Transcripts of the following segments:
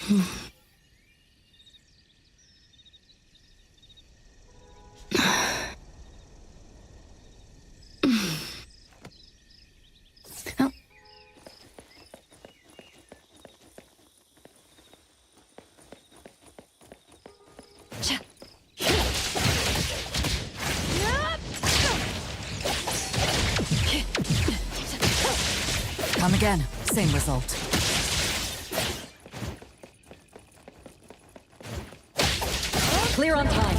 Come again, same result. Clear on time.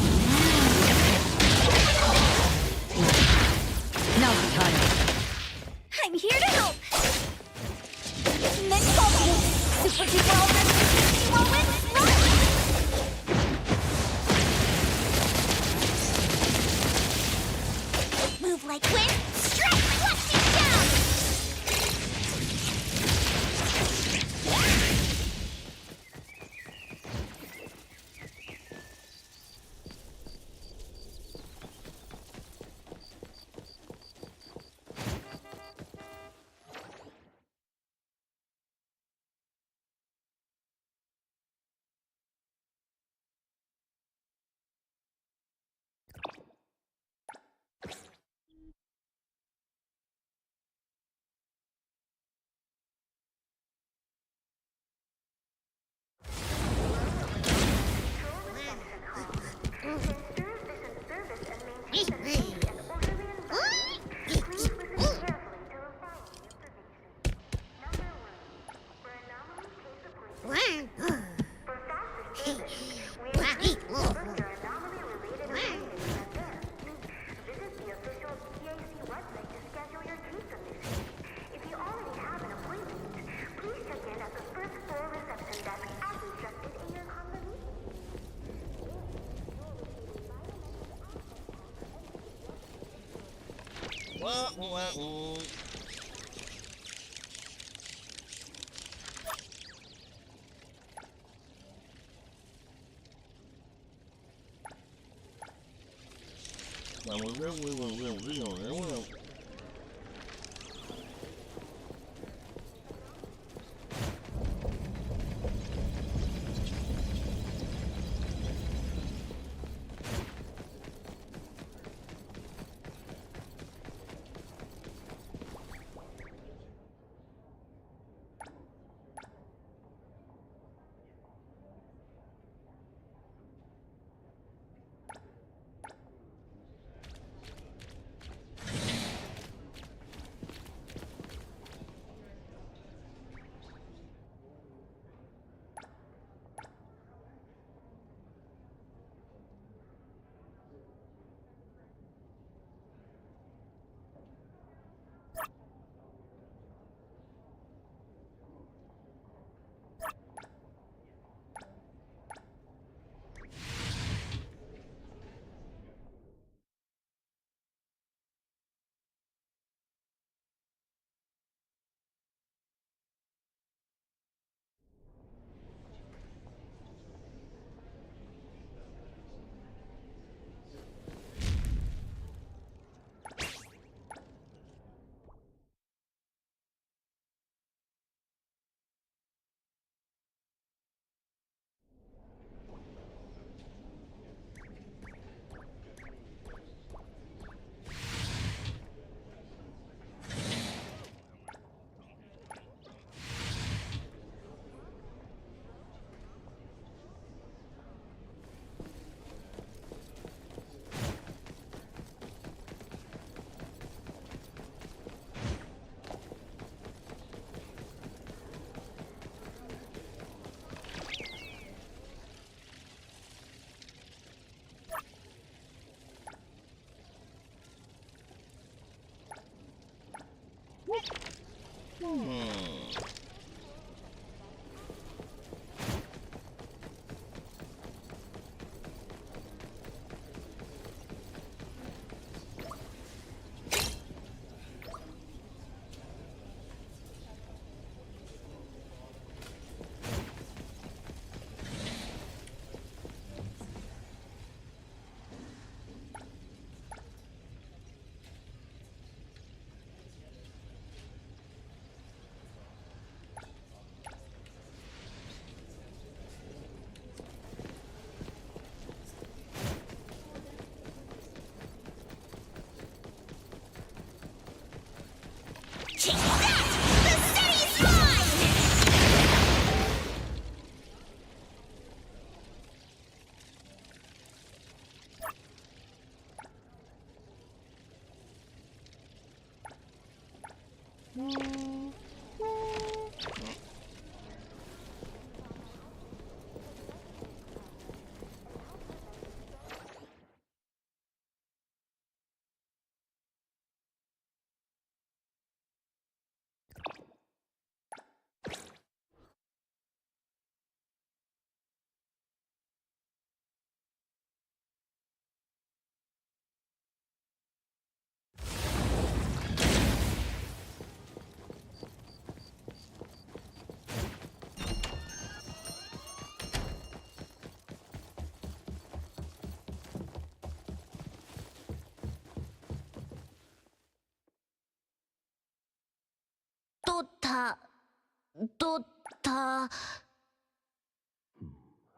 Now's the time. I'm here to help! Next ball game! Super duper ultra whirlwind run! Move like wind, strike, watch me down!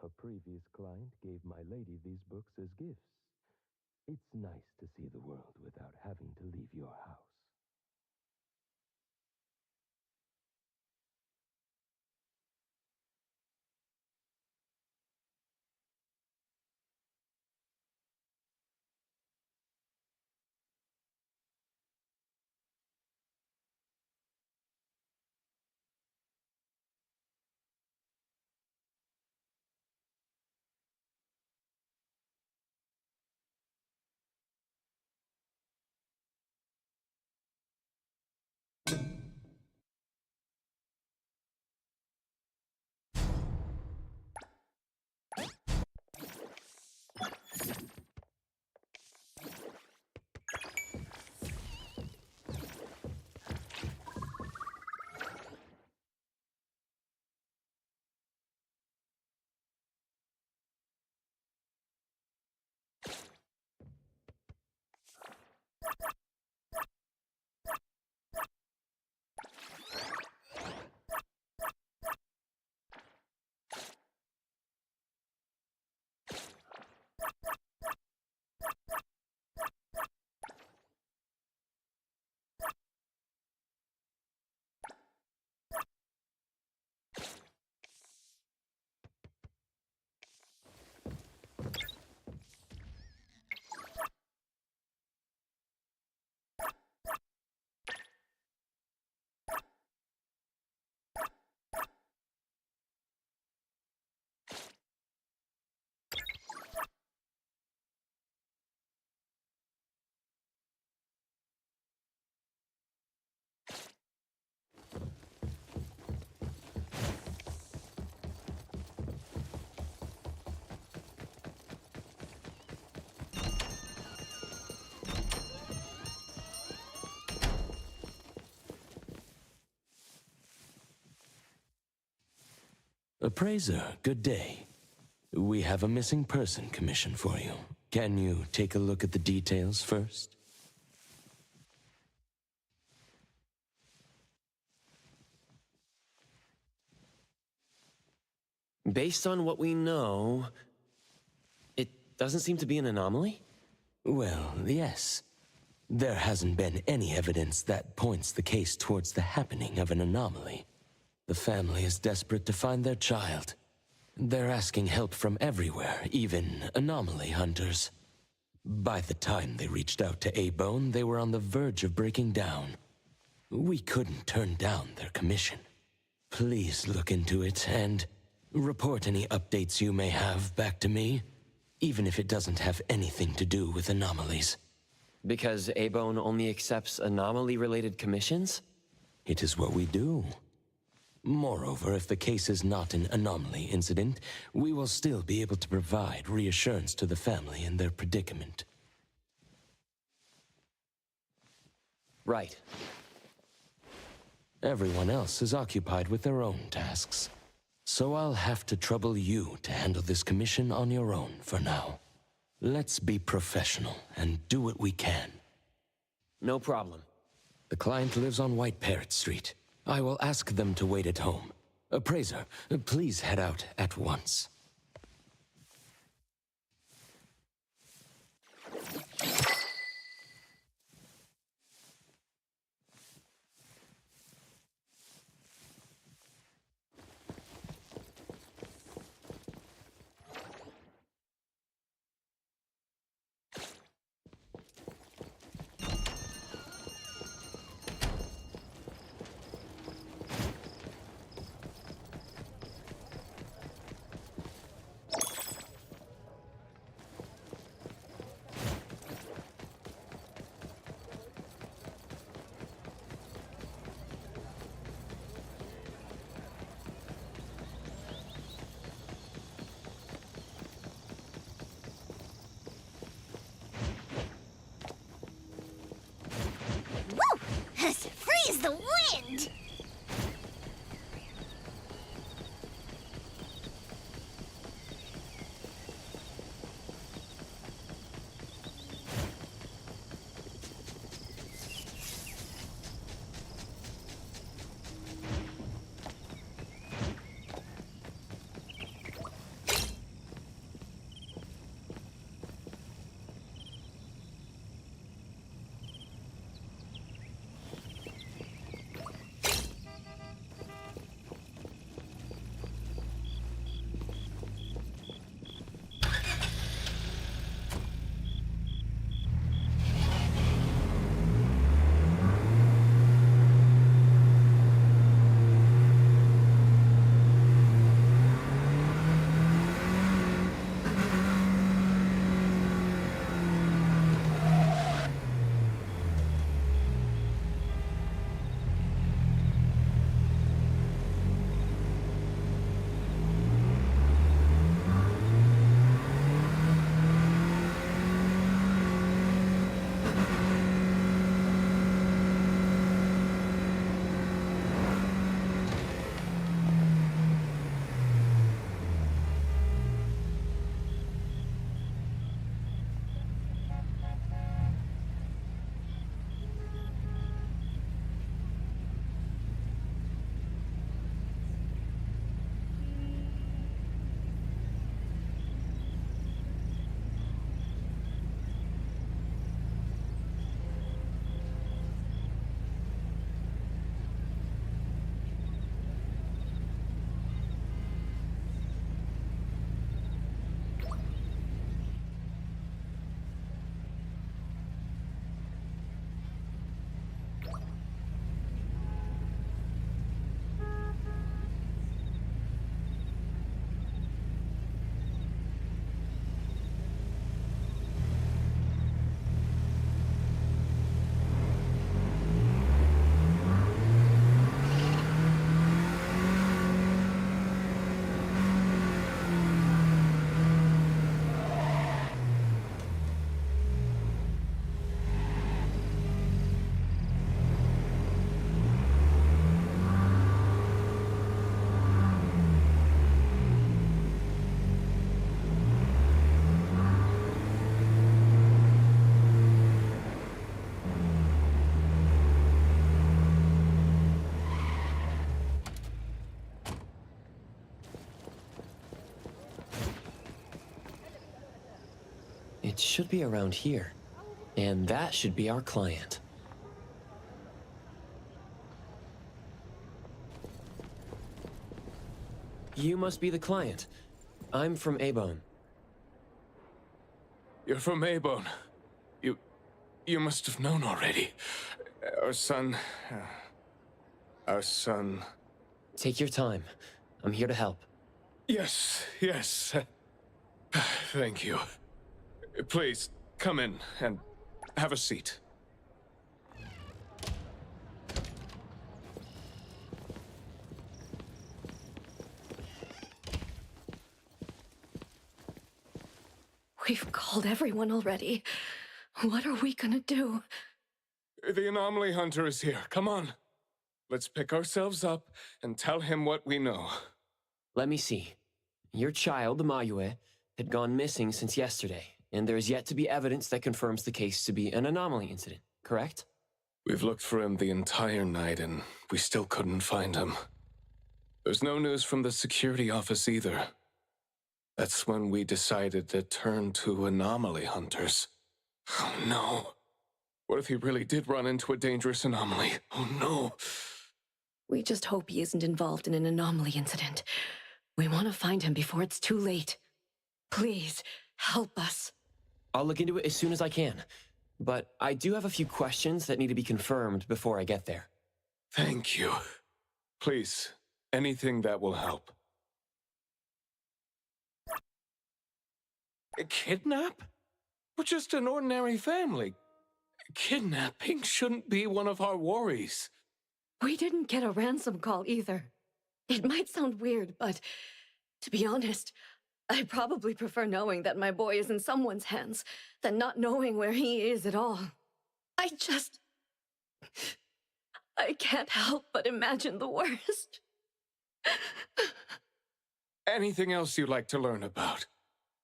A previous client gave my lady these books as gifts. It's nice to see the world without having to leave your house. Appraiser, good day. We have a missing person commission for you. Can you take a look at the details first? Based on what we know, it doesn't seem to be an anomaly? Well, yes. There hasn't been any evidence that points the case towards the happening of an anomaly. The family is desperate to find their child. They're asking help from everywhere, even anomaly hunters. By the time they reached out to A-Bone, they were on the verge of breaking down. We couldn't turn down their commission. Please look into it and report any updates you may have back to me, even if it doesn't have anything to do with anomalies. Because A-Bone only accepts anomaly-related commissions? It is what we do. Moreover, if the case is not an anomaly incident, we will still be able to provide reassurance to the family in their predicament. Right. Everyone else is occupied with their own tasks. So I'll have to trouble you to handle this commission on your own for now. Let's be professional and do what we can. No problem. The client lives on White Parrot Street. I will ask them to wait at home. Appraiser, please head out at once. It should be around here. And that should be our client. You must be the client. I'm from A-Bone. You're from A-Bone. You must have known already. Our son... Our son... Take your time. I'm here to help. Yes. Thank you. Please, come in and have a seat. We've called everyone already. What are we gonna do? The anomaly hunter is here. Come on. Let's pick ourselves up and tell him what we know. Let me see. Your child, Mayue, had gone missing since yesterday, and there is yet to be evidence that confirms the case to be an anomaly incident, correct? We've looked for him the entire night, and we still couldn't find him. There's no news from the security office either. That's when we decided to turn to anomaly hunters. Oh no. What if he really did run into a dangerous anomaly? Oh no. We just hope he isn't involved in an anomaly incident. We want to find him before it's too late. Please, help us. I'll look into it as soon as I can, but I do have a few questions that need to be confirmed before I get there. Thank you. Please, anything that will help. A kidnap? We're just an ordinary family. Kidnapping shouldn't be one of our worries. We didn't get a ransom call either. It might sound weird, but to be honest, I probably prefer knowing that my boy is in someone's hands than not knowing where he is at all. I can't help but imagine the worst. Anything else you'd like to learn about?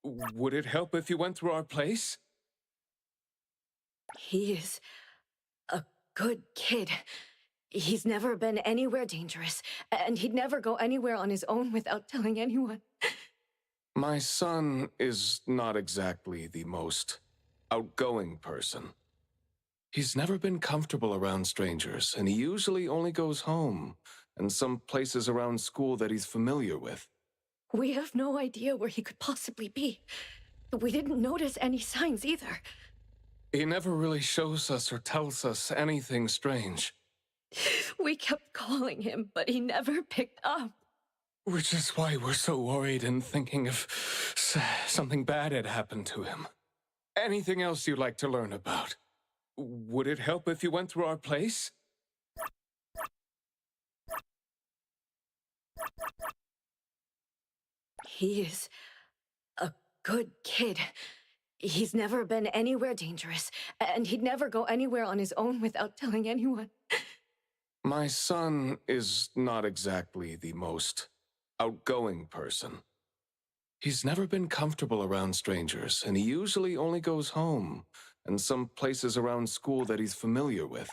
Would it help if you went through our place? He is a good kid. He's never been anywhere dangerous, and he'd never go anywhere on his own without telling anyone. My son is not exactly the most outgoing person. He's never been comfortable around strangers, and he usually only goes home and some places around school that he's familiar with. We have no idea where he could possibly be. We didn't notice any signs either. He never really shows us or tells us anything strange. We kept calling him, but he never picked up. Which is why we're so worried and thinking if something bad had happened to him. Anything else you'd like to learn about? Would it help if you went through our place? He is a good kid. He's never been anywhere dangerous, and he'd never go anywhere on his own without telling anyone. My son is not exactly the most outgoing person. He's never been comfortable around strangers, and he usually only goes home and some places around school that he's familiar with.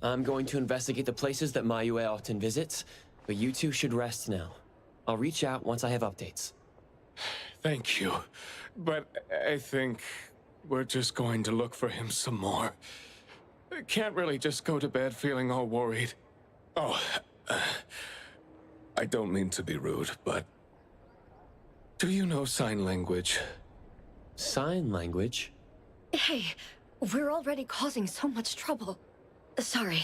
I'm going to investigate the places that Mayue often visits, but you two should rest now. I'll reach out once I have updates. Thank you. But I think we're just going to look for him some more. I can't really just go to bed feeling all worried. Oh, I don't mean to be rude, but do you know sign language? Sign language? Hey, we're already causing so much trouble. Sorry,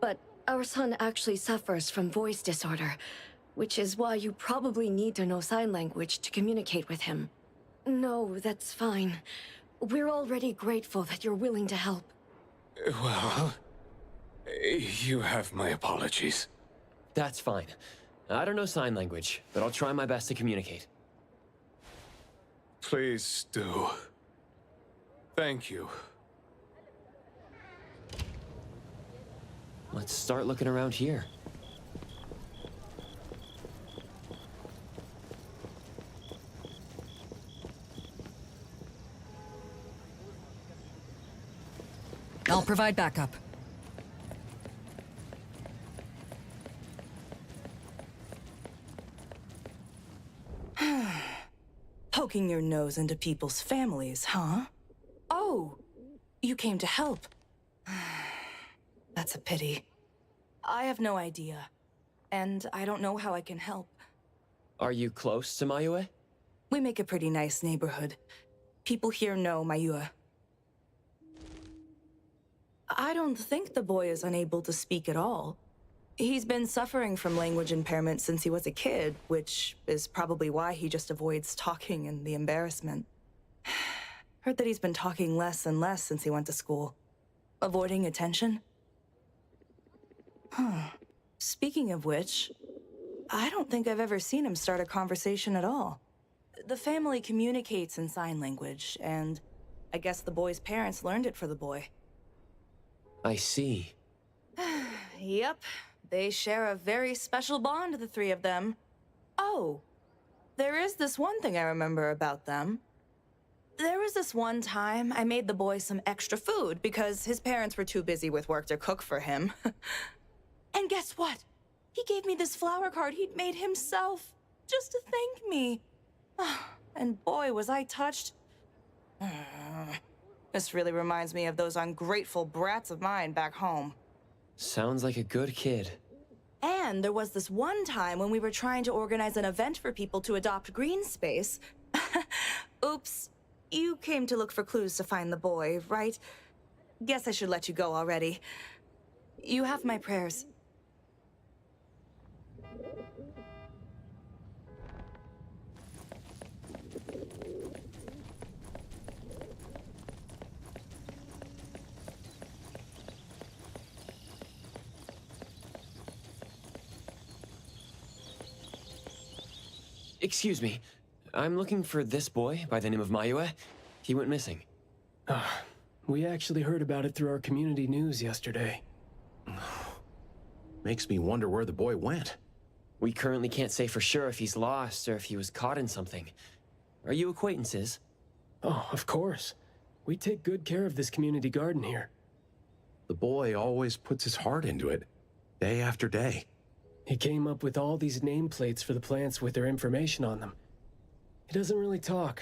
but our son actually suffers from voice disorder, which is why you probably need to know sign language to communicate with him. No, that's fine. We're already grateful that you're willing to help. Well, you have my apologies. That's fine. I don't know sign language, but I'll try my best to communicate. Please do. Thank you. Let's start looking around here. I'll provide backup. Poking your nose into people's families, huh? Oh, you came to help. That's a pity. I have no idea, and I don't know how I can help. Are you close to Mayue? We make a pretty nice neighborhood. People here know Mayue. I don't think the boy is unable to speak at all. He's been suffering from language impairment since he was a kid, which is probably why he just avoids talking and the embarrassment. Heard that he's been talking less and less since he went to school. Avoiding attention? Speaking of which, I don't think I've ever seen him start a conversation at all. The family communicates in sign language, and I guess the boy's parents learned it for the boy. I see. Yep, they share a very special bond, the three of them. Oh, there is this one thing I remember about them. There was this one time I made the boy some extra food because his parents were too busy with work to cook for him. And guess what? He gave me this flower card he'd made himself, just to thank me. And boy, was I touched. This really reminds me of those ungrateful brats of mine back home. Sounds like a good kid. And there was this one time when we were trying to organize an event for people to adopt green space. Oops, you came to look for clues to find the boy, right? Guess I should let you go already. You have my prayers. Excuse me. I'm looking for this boy by the name of Mayue. He went missing. We actually heard about it through our community news yesterday. Makes me wonder where the boy went. We currently can't say for sure if he's lost or if he was caught in something. Are you acquaintances? Oh, of course. We take good care of this community garden here. The boy always puts his heart into it, day after day. He came up with all these nameplates for the plants with their information on them. He doesn't really talk,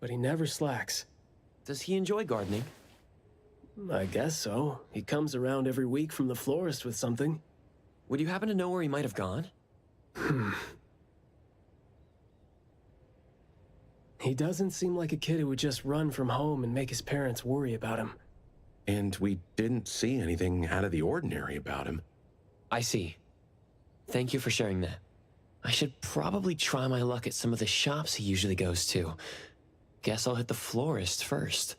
but he never slacks. Does he enjoy gardening? I guess so. He comes around every week from the florist with something. Would you happen to know where he might have gone? He doesn't seem like a kid who would just run from home and make his parents worry about him. And we didn't see anything out of the ordinary about him. I see. Thank you for sharing that. I should probably try my luck at some of the shops he usually goes to. Guess I'll hit the florist first.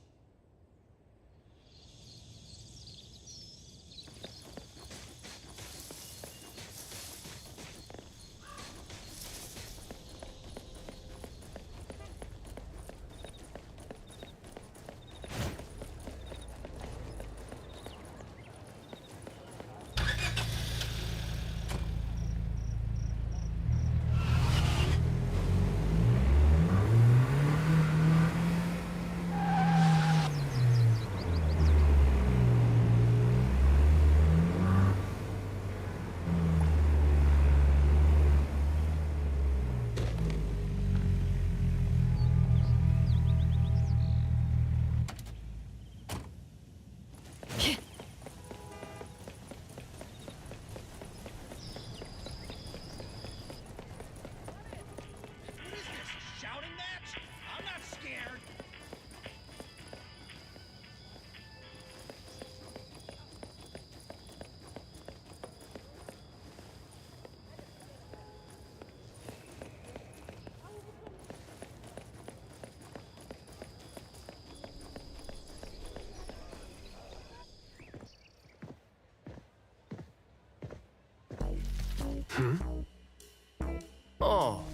Oh,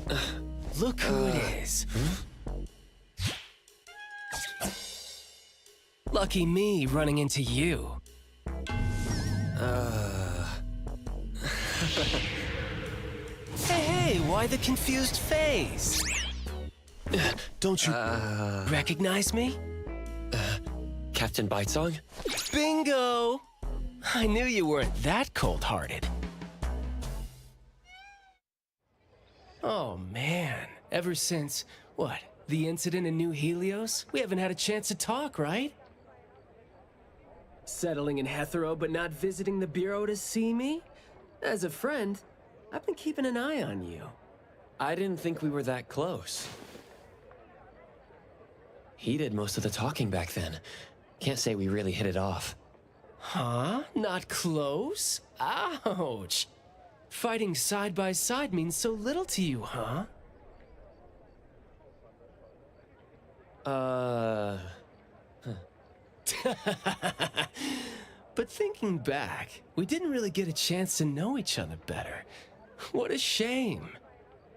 look who it is. Lucky me running into you. Hey, why the confused face? Don't you recognize me? Captain Bitesong? Bingo! I knew you weren't that cold-hearted. Oh, man. Ever since, what, the incident in New Helios? We haven't had a chance to talk, right? Settling in Hetero but not visiting the Bureau to see me? As a friend, I've been keeping an eye on you. I didn't think we were that close. He did most of the talking back then. Can't say we really hit it off. Huh? Not close? Ouch! Fighting side by side means so little to you, huh? But thinking back, we didn't really get a chance to know each other better. What a shame.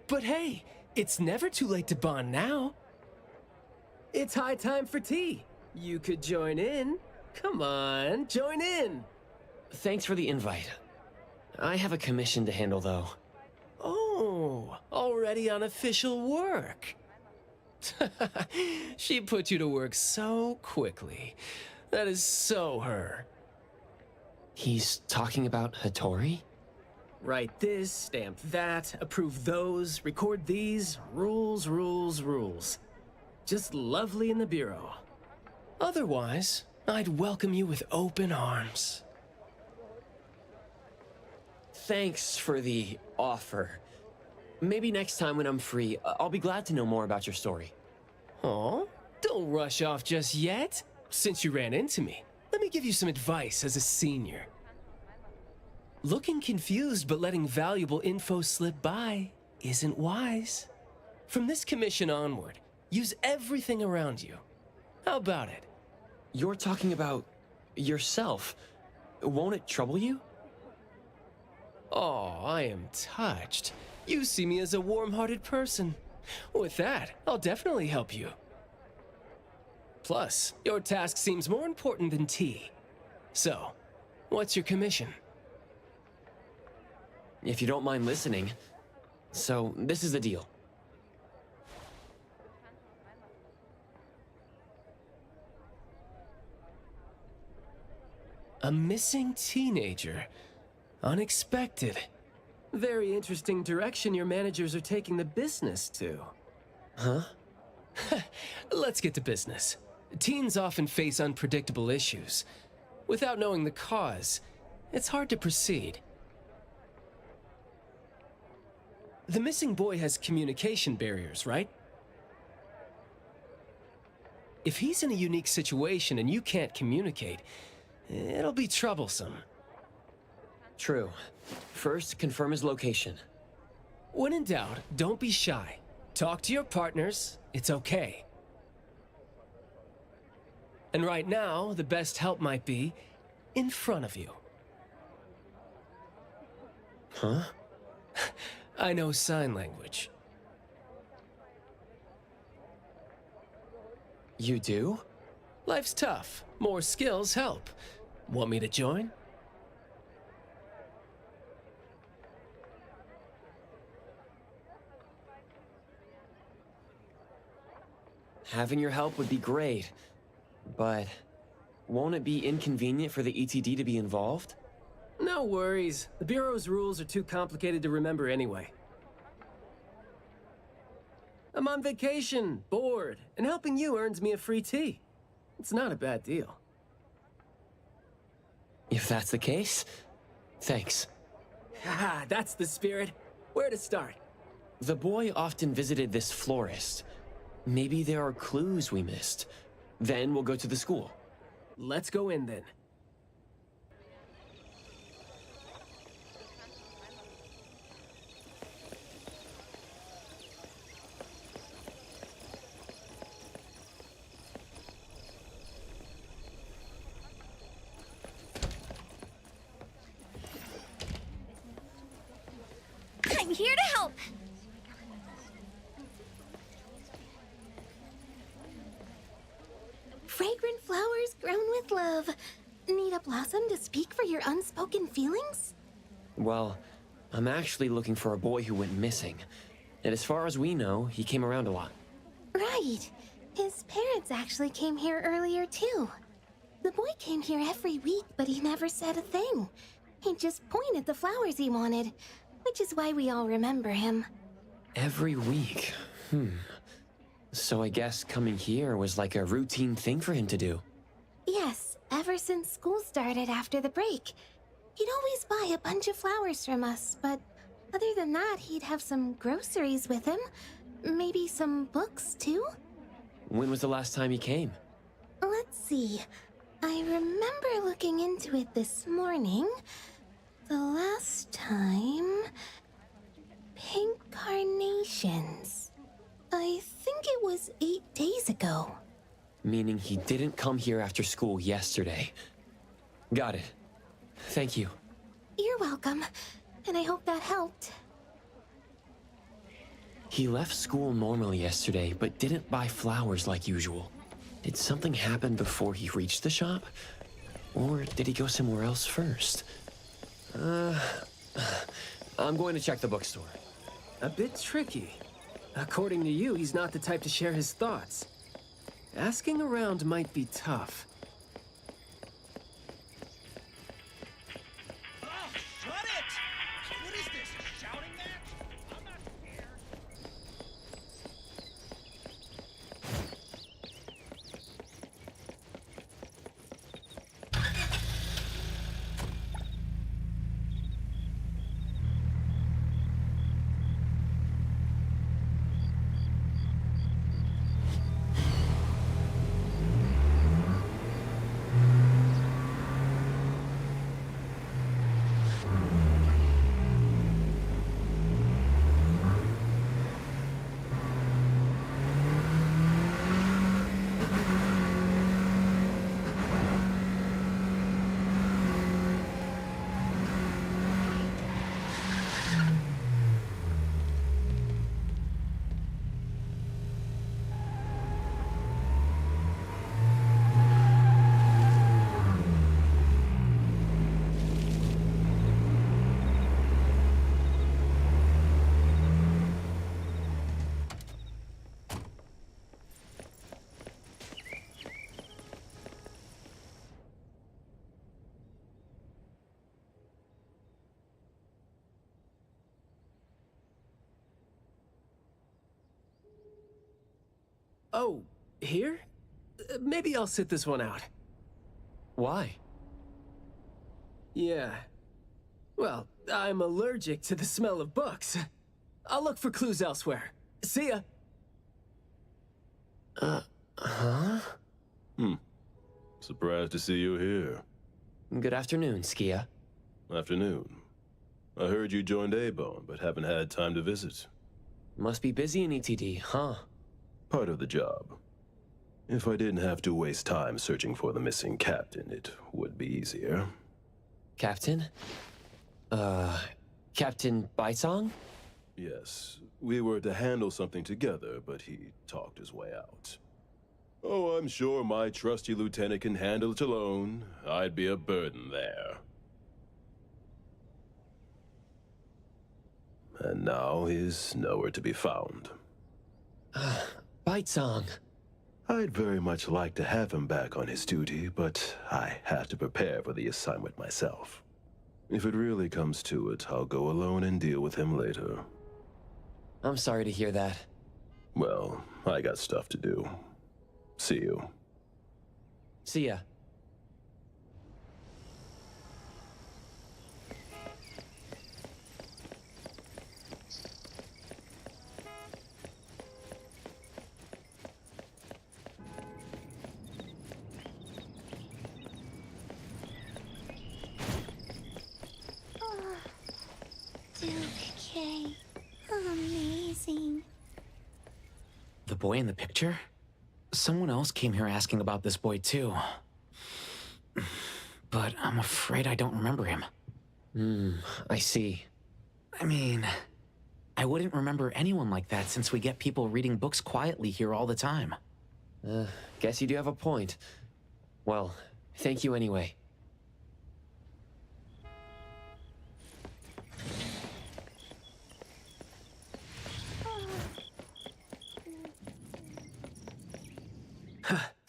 But hey, it's never too late to bond now. It's high time for tea. You could join in. Come on, join in. Thanks for the invite. I have a commission to handle, though. Oh, already on official work. She put you to work so quickly. That is so her. He's talking about Hattori? Write this, stamp that, approve those, record these, rules, rules, rules. Just lovely in the Bureau. Otherwise, I'd welcome you with open arms. Thanks for the offer. Maybe next time when I'm free, I'll be glad to know more about your story. Aw, don't rush off just yet. Since you ran into me, let me give you some advice as a senior. Looking confused but letting valuable info slip by isn't wise. From this commission onward, use everything around you. How about it? You're talking about yourself. Won't it trouble you? Oh, I am touched. You see me as a warm-hearted person. With that, I'll definitely help you. Plus, your task seems more important than tea. So, what's your commission? If you don't mind listening. So, this is the deal. A missing teenager. Unexpected. Very interesting direction your managers are taking the business to. Huh? Let's get to business. Teens often face unpredictable issues. Without knowing the cause, it's hard to proceed. The missing boy has communication barriers, right? If he's in a unique situation and you can't communicate, it'll be troublesome. True. First, confirm his location. When in doubt, don't be shy. Talk to your partners, it's okay. And right now, the best help might be in front of you. Huh? I know sign language. You do? Life's tough. More skills help. Want me to join? Having your help would be great, but won't it be inconvenient for the ETD to be involved? No worries. The Bureau's rules are too complicated to remember anyway. I'm on vacation, bored, and helping you earns me a free tea. It's not a bad deal. If that's the case, thanks. Haha, that's the spirit. Where to start? The boy often visited this florist. Maybe there are clues we missed. Then we'll go to the school. Let's go in then. here to help. Fragrant flowers grown with love. Need a blossom to speak for your unspoken feelings? Well, I'm actually looking for a boy who went missing. And as far as we know, he came around a lot. Right. His parents actually came here earlier, too. The boy came here every week, but he never said a thing. He just pointed the flowers he wanted, which is why we all remember him. Every week? So I guess coming here was like a routine thing for him to do. Yes, ever since school started after the break. He'd always buy a bunch of flowers from us, but other than that, he'd have some groceries with him. Maybe some books, too? When was the last time he came? Let's see. I remember looking into it this morning. The last time... Pink carnations. I think it was 8 days ago. Meaning he didn't come here after school yesterday. Got it. Thank you. You're welcome. And I hope that helped. He left school normally yesterday, but didn't buy flowers like usual. Did something happen before he reached the shop? Or did he go somewhere else first? I'm going to check the bookstore. A bit tricky. According to you, he's not the type to share his thoughts. Asking around might be tough. Shut it! What is this, a shouting match? I'm not scared. Oh, here? Maybe I'll sit this one out. Why? Yeah. Well, I'm allergic to the smell of books. I'll look for clues elsewhere. See ya. Surprised to see you here. Good afternoon, Skia. Afternoon. I heard you joined A-Bone, but haven't had time to visit. Must be busy in ETD, huh? Part of the job. If I didn't have to waste time searching for the missing captain, it would be easier. Captain? Captain Baisong? Yes, we were to handle something together, but he talked his way out. Oh, I'm sure my trusty lieutenant can handle it alone. I'd be a burden there. And now he's nowhere to be found. Baisong. I'd very much like to have him back on his duty, but I have to prepare for the assignment myself. If it really comes to it, I'll go alone and deal with him later. I'm sorry to hear that. Well, I got stuff to do. See you. See ya. Okay. Amazing. The boy in the picture? Someone else came here asking about this boy too. But I'm afraid I don't remember him. I see. I mean, I wouldn't remember anyone like that since we get people reading books quietly here all the time. Guess you do have a point. Well, thank you anyway.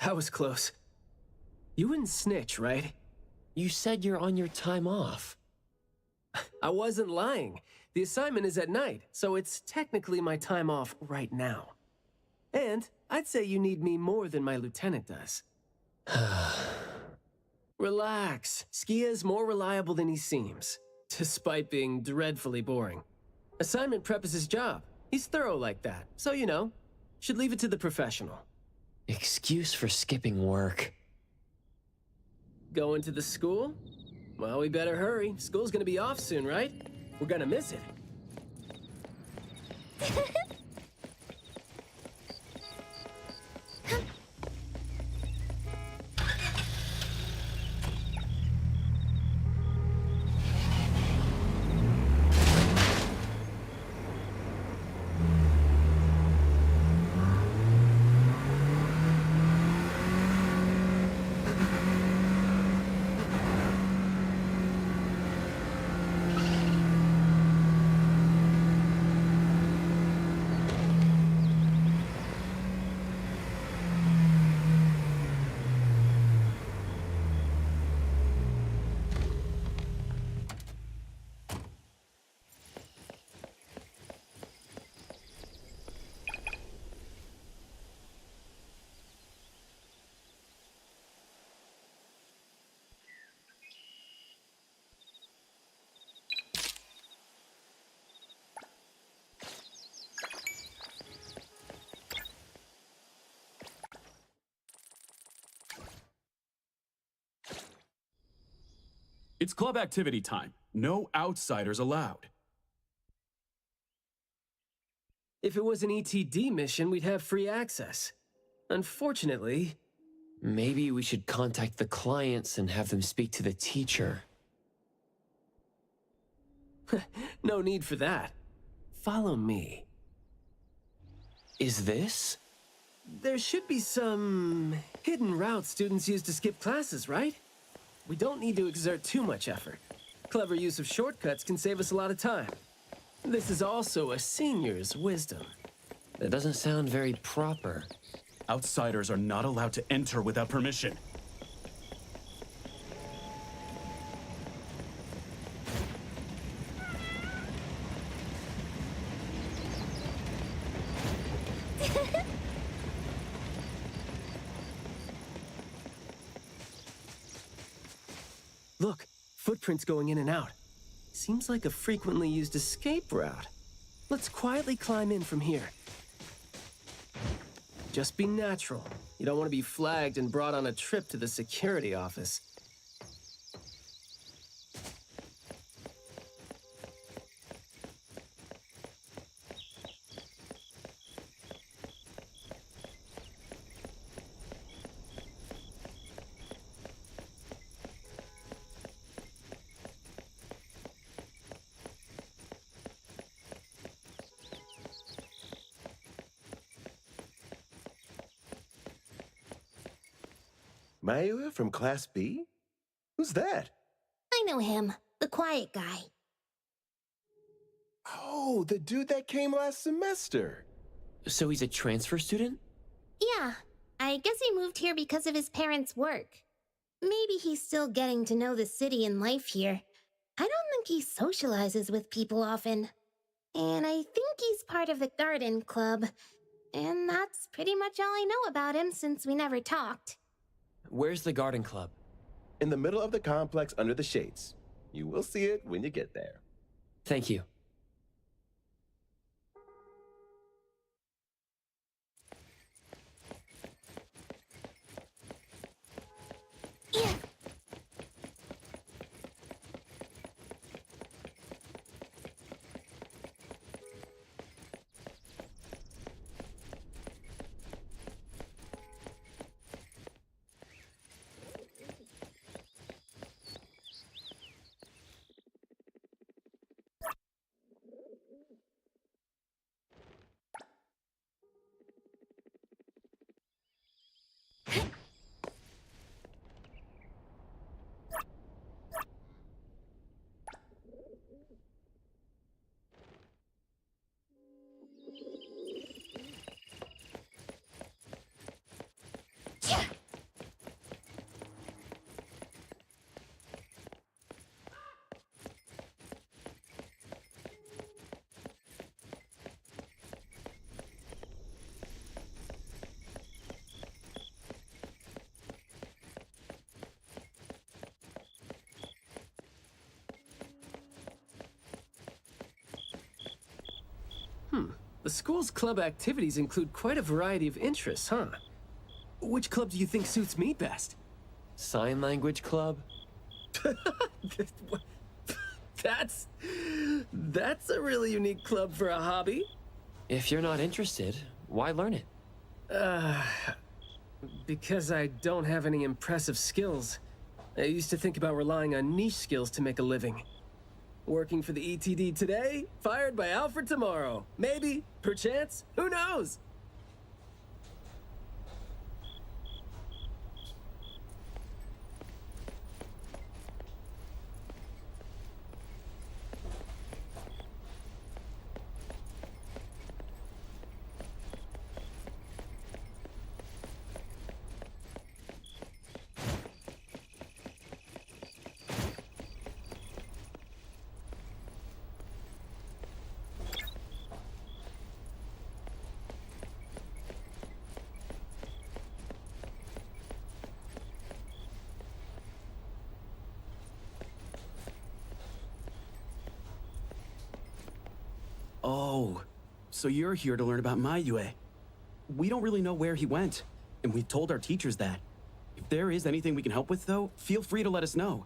That was close. You wouldn't snitch, right? You said you're on your time off. I wasn't lying. The assignment is at night, so it's technically my time off right now. And I'd say you need me more than my lieutenant does. Relax. Skia is more reliable than he seems, despite being dreadfully boring. Assignment prep is his job. He's thorough like that, so you know, should leave it to the professional. Excuse for skipping work. Going to the school? Well, we better hurry. School's gonna be off soon, right? We're gonna miss it. It's club activity time. No outsiders allowed. If it was an ETD mission, we'd have free access. Unfortunately... Maybe we should contact the clients and have them speak to the teacher. No need for that. Follow me. Is this? There should be some hidden routes students use to skip classes, right? We don't need to exert too much effort. Clever use of shortcuts can save us a lot of time. This is also a senior's wisdom. That doesn't sound very proper. Outsiders are not allowed to enter without permission. Look, footprints going in and out. Seems like a frequently used escape route. Let's quietly climb in from here. Just be natural. You don't want to be flagged and brought on a trip to the security office. Mayua from Class B? Who's that? I know him, the quiet guy. Oh, the dude that came last semester. So he's a transfer student? Yeah, I guess he moved here because of his parents' work. Maybe he's still getting to know the city and life here. I don't think he socializes with people often. And I think he's part of the garden club. And that's pretty much all I know about him since we never talked. Where's the garden club? In the middle of the complex under the shades. You will see it when you get there. Thank you. Yeah. school's club activities include quite a variety of interests, huh? Which club do you think suits me best? Sign language club? That's a really unique club for a hobby. If you're not interested, why learn it? Because I don't have any impressive skills. I used to think about relying on niche skills to make a living. Working for the ETD today, fired by Alfred tomorrow. Maybe, perchance, who knows? Oh, so you're here to learn about Mayue. We don't really know where he went, and we've told our teachers that. If there is anything we can help with, though, feel free to let us know.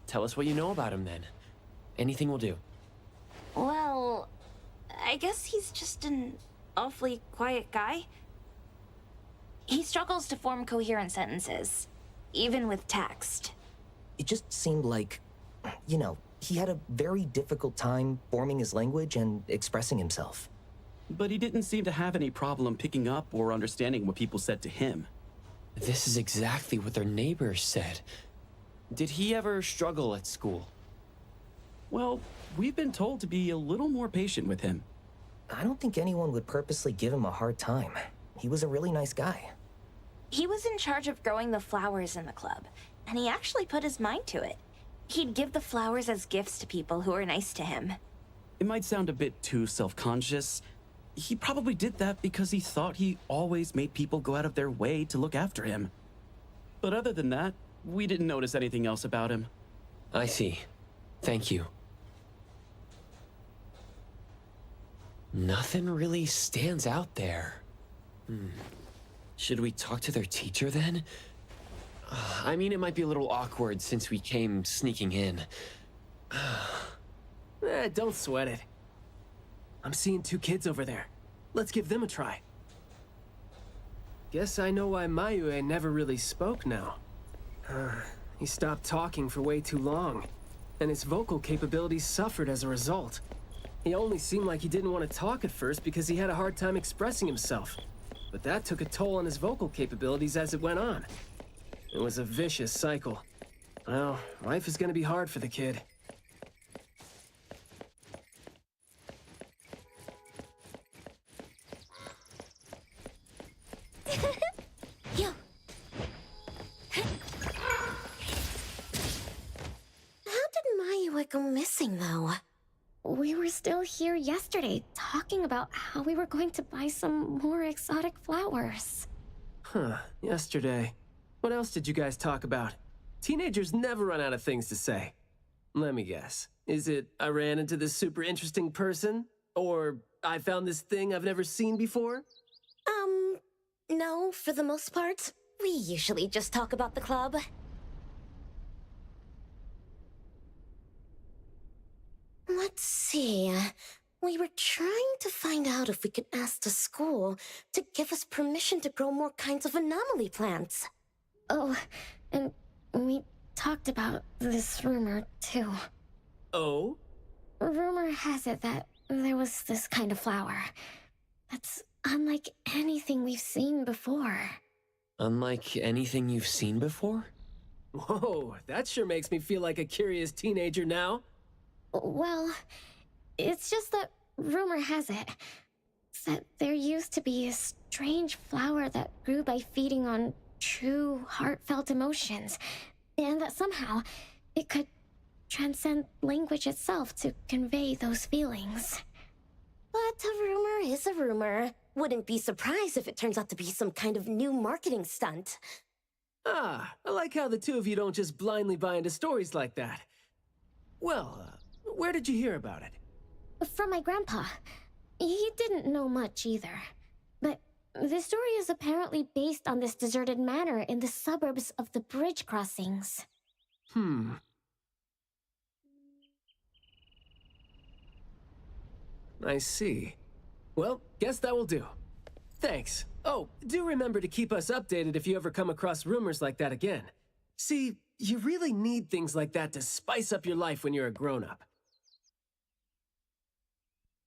Tell us what you know about him, then. Anything will do. Well, I guess he's just an awfully quiet guy. He struggles to form coherent sentences, even with text. It just seemed like, you know, he had a very difficult time forming his language and expressing himself. But he didn't seem to have any problem picking up or understanding what people said to him. This is exactly what their neighbors said. Did he ever struggle at school? Well, we've been told to be a little more patient with him. I don't think anyone would purposely give him a hard time. He was a really nice guy. He was in charge of growing the flowers in the club, and he actually put his mind to it. He'd give the flowers as gifts to people who were nice to him. It might sound a bit too self-conscious. He probably did that because he thought he always made people go out of their way to look after him. But other than that, we didn't notice anything else about him. I see. Thank you. Nothing really stands out there. Should we talk to their teacher then? I mean, it might be a little awkward since we came sneaking in. Don't sweat it. I'm seeing 2 kids over there. Let's give them a try. Guess I know why Mayue never really spoke now. He stopped talking for way too long, and his vocal capabilities suffered as a result. He only seemed like he didn't want to talk at first because he had a hard time expressing himself. But that took a toll on his vocal capabilities as it went on. It was a vicious cycle. Well, life is gonna be hard for the kid. Yo. How did Mayue go missing, though? We were still here yesterday, talking about how we were going to buy some more exotic flowers. Huh, yesterday. What else did you guys talk about? Teenagers never run out of things to say. Let me guess. Is it, I ran into this super interesting person? Or, I found this thing I've never seen before? No, for the most part. We usually just talk about the club. Let's see. We were trying to find out if we could ask the school to give us permission to grow more kinds of anomaly plants. Oh, and we talked about this rumor, too. Oh? Rumor has it that there was this kind of flower that's unlike anything we've seen before. Unlike anything you've seen before? Whoa, that sure makes me feel like a curious teenager now. Well, it's just that rumor has it that there used to be a strange flower that grew by feeding on true, heartfelt emotions, and that somehow it could transcend language itself to convey those feelings. But a rumor is a rumor. Wouldn't be surprised if it turns out to be some kind of new marketing stunt. Ah, I like how the two of you don't just blindly buy into stories like that. Well, where did you hear about it? From my grandpa. He didn't know much either. But the story is apparently based on this deserted manor in the suburbs of the bridge crossings. I see. Well, guess that will do. Thanks. Oh, do remember to keep us updated if you ever come across rumors like that again. See, you really need things like that to spice up your life when you're a grown-up.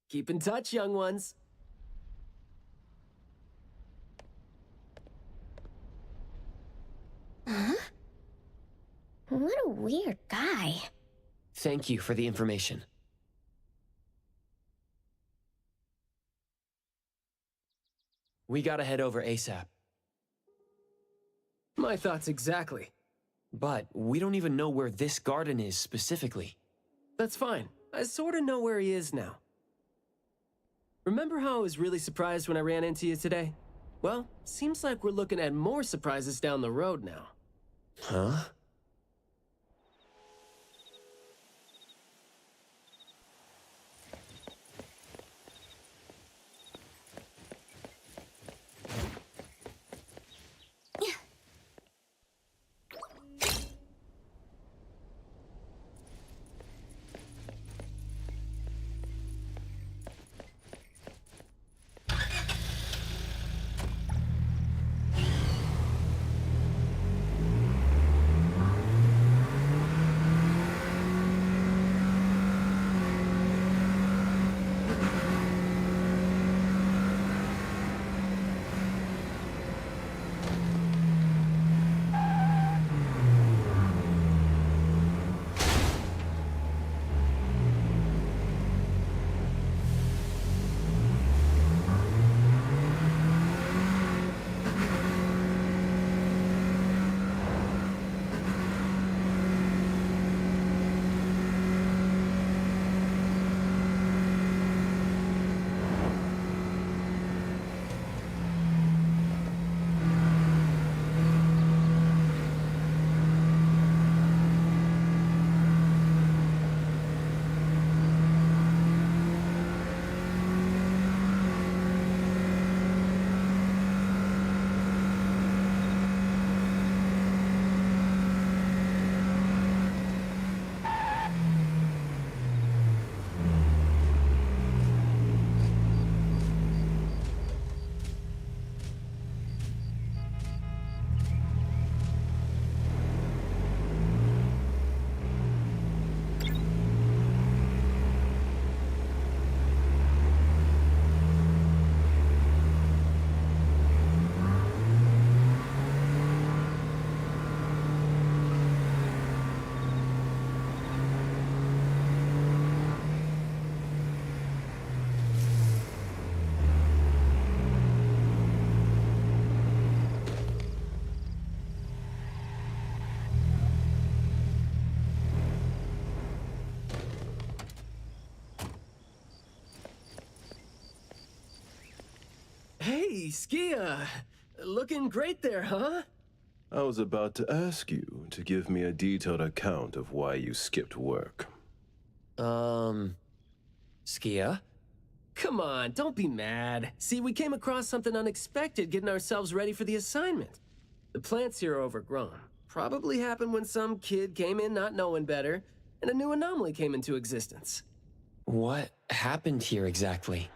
Keep in touch, young ones. Huh? What a weird guy. Thank you for the information. We gotta head over ASAP. My thoughts exactly. But we don't even know where this garden is specifically. That's fine. I sorta know where he is now. Remember how I was really surprised when I ran into you today? Well, seems like we're looking at more surprises down the road now. Huh? Hey, Skia! Looking great there, huh? I was about to ask you to give me a detailed account of why you skipped work. Skia? Come on, don't be mad. See, we came across something unexpected getting ourselves ready for the assignment. The plants here are overgrown. Probably happened when some kid came in not knowing better, and a new anomaly came into existence. What happened here exactly?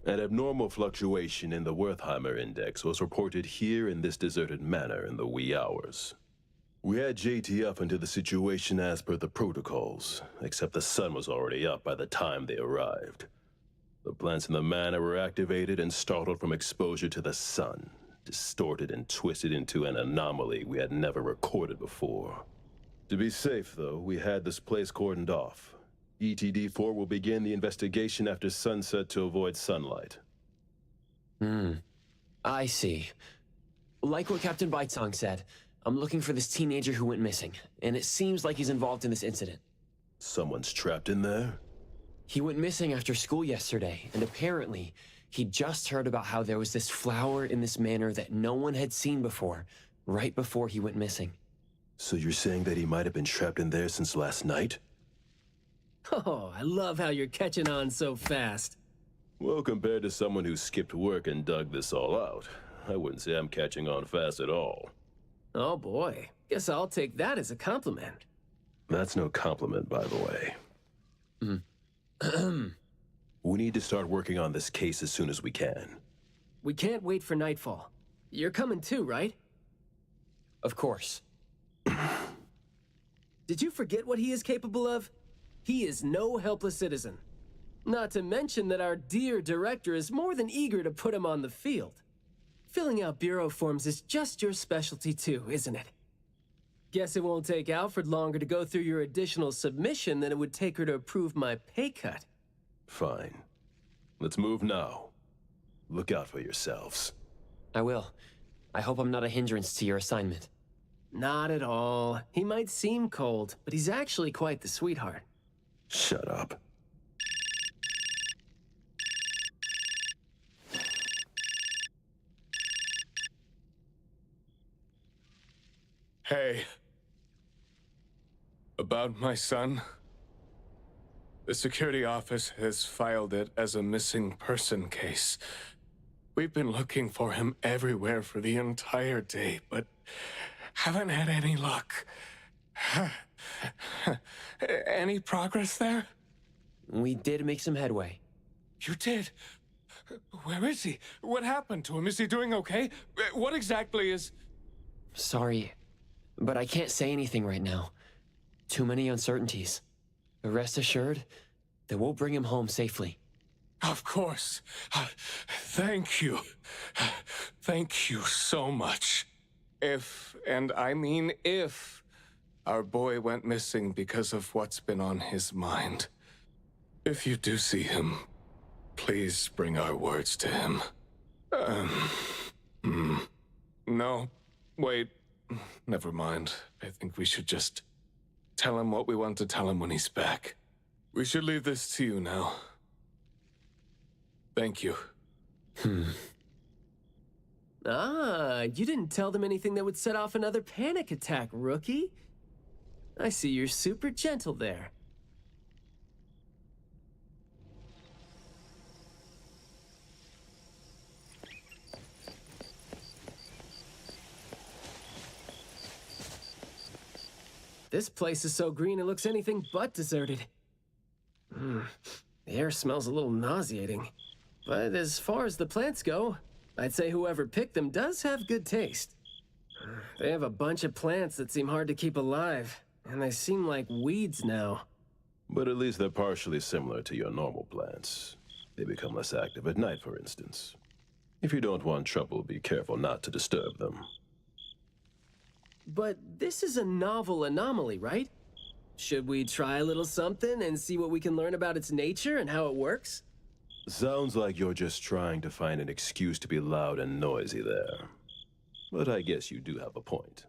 An abnormal fluctuation in the Wertheimer index was reported here in this deserted manor in the wee hours. We had JT up into the situation as per the protocols, except the sun was already up by the time they arrived. The plants in the manor were activated and startled from exposure to the sun, distorted and twisted into an anomaly we had never recorded before. To be safe, though, we had this place cordoned off. ETD-4 will begin the investigation after sunset to avoid sunlight. I see. Like what Captain Bitesong said, I'm looking for this teenager who went missing, and it seems like he's involved in this incident. Someone's trapped in there? He went missing after school yesterday, and apparently, he just heard about how there was this flower in this manor that no one had seen before, right before he went missing. So you're saying that he might have been trapped in there since last night? Oh, I love how you're catching on so fast. Well, compared to someone who skipped work and dug this all out, I wouldn't say I'm catching on fast at all. Oh boy, guess I'll take that as a compliment. That's no compliment, by the way. We need to start working on this case as soon as we can. We can't wait for nightfall. You're coming too, right? Of course. Did you forget what he is capable of? He is no helpless citizen. Not to mention that our dear director is more than eager to put him on the field. Filling out bureau forms is just your specialty too, isn't it? Guess it won't take Alfred longer to go through your additional submission than it would take her to approve my pay cut. Fine. Let's move now. Look out for yourselves. I will. I hope I'm not a hindrance to your assignment. Not at all. He might seem cold, but he's actually quite the sweetheart. Shut up. Hey. About my son? The security office has filed it as a missing person case. We've been looking for him everywhere for the entire day, but haven't had any luck. Any progress there? We did make some headway. You did? Where is he? What happened to him? Is he doing okay? What exactly is... Sorry, but I can't say anything right now. Too many uncertainties. But rest assured that we'll bring him home safely. Of course. Thank you. Thank you so much. If, and I mean if, our boy went missing because of what's been on his mind. If you do see him, please bring our words to him. No, wait. Never mind. I think we should just tell him what we want to tell him when he's back. We should leave this to you now. Thank you. Ah, you didn't tell them anything that would set off another panic attack, rookie. I see you're super gentle there. This place is so green it looks anything but deserted. The air smells a little nauseating. But as far as the plants go, I'd say whoever picked them does have good taste. They have a bunch of plants that seem hard to keep alive, and they seem like weeds now. But at least they're partially similar to your normal plants. They become less active at night, for instance. If you don't want trouble, be careful not to disturb them. But this is a novel anomaly, right? Should we try a little something and see what we can learn about its nature and how it works? Sounds like you're just trying to find an excuse to be loud and noisy there. But I guess you do have a point.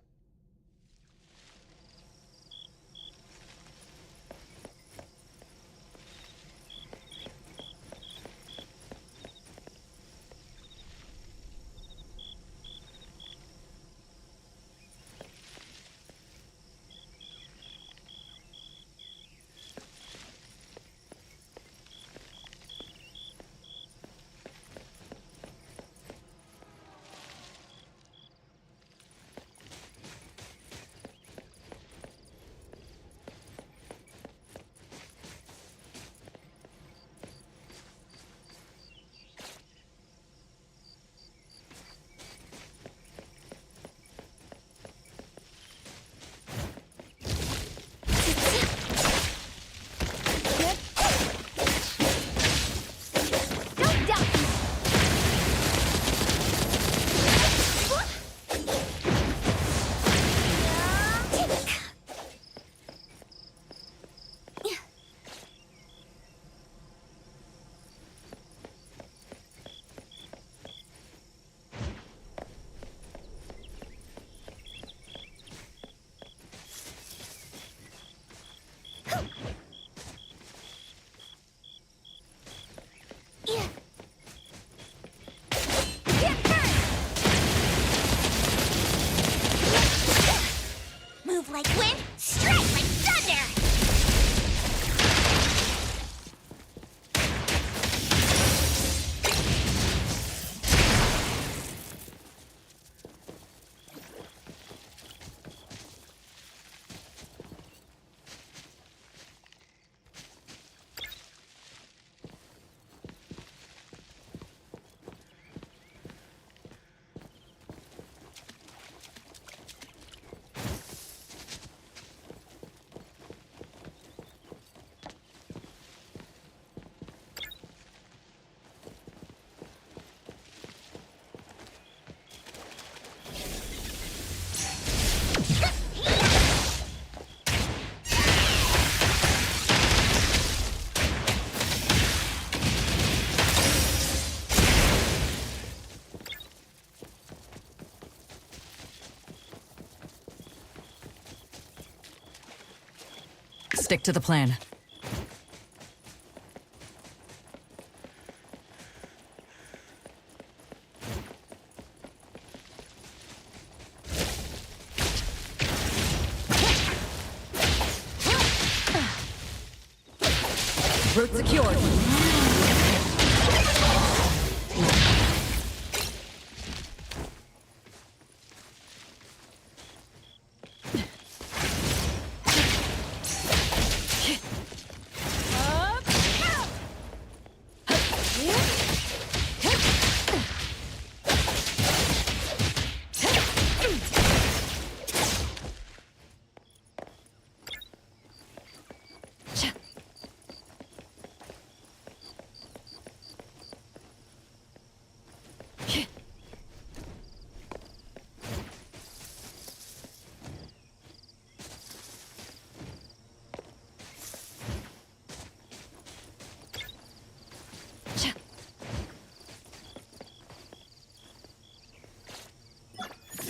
Stick to the plan. Route secured.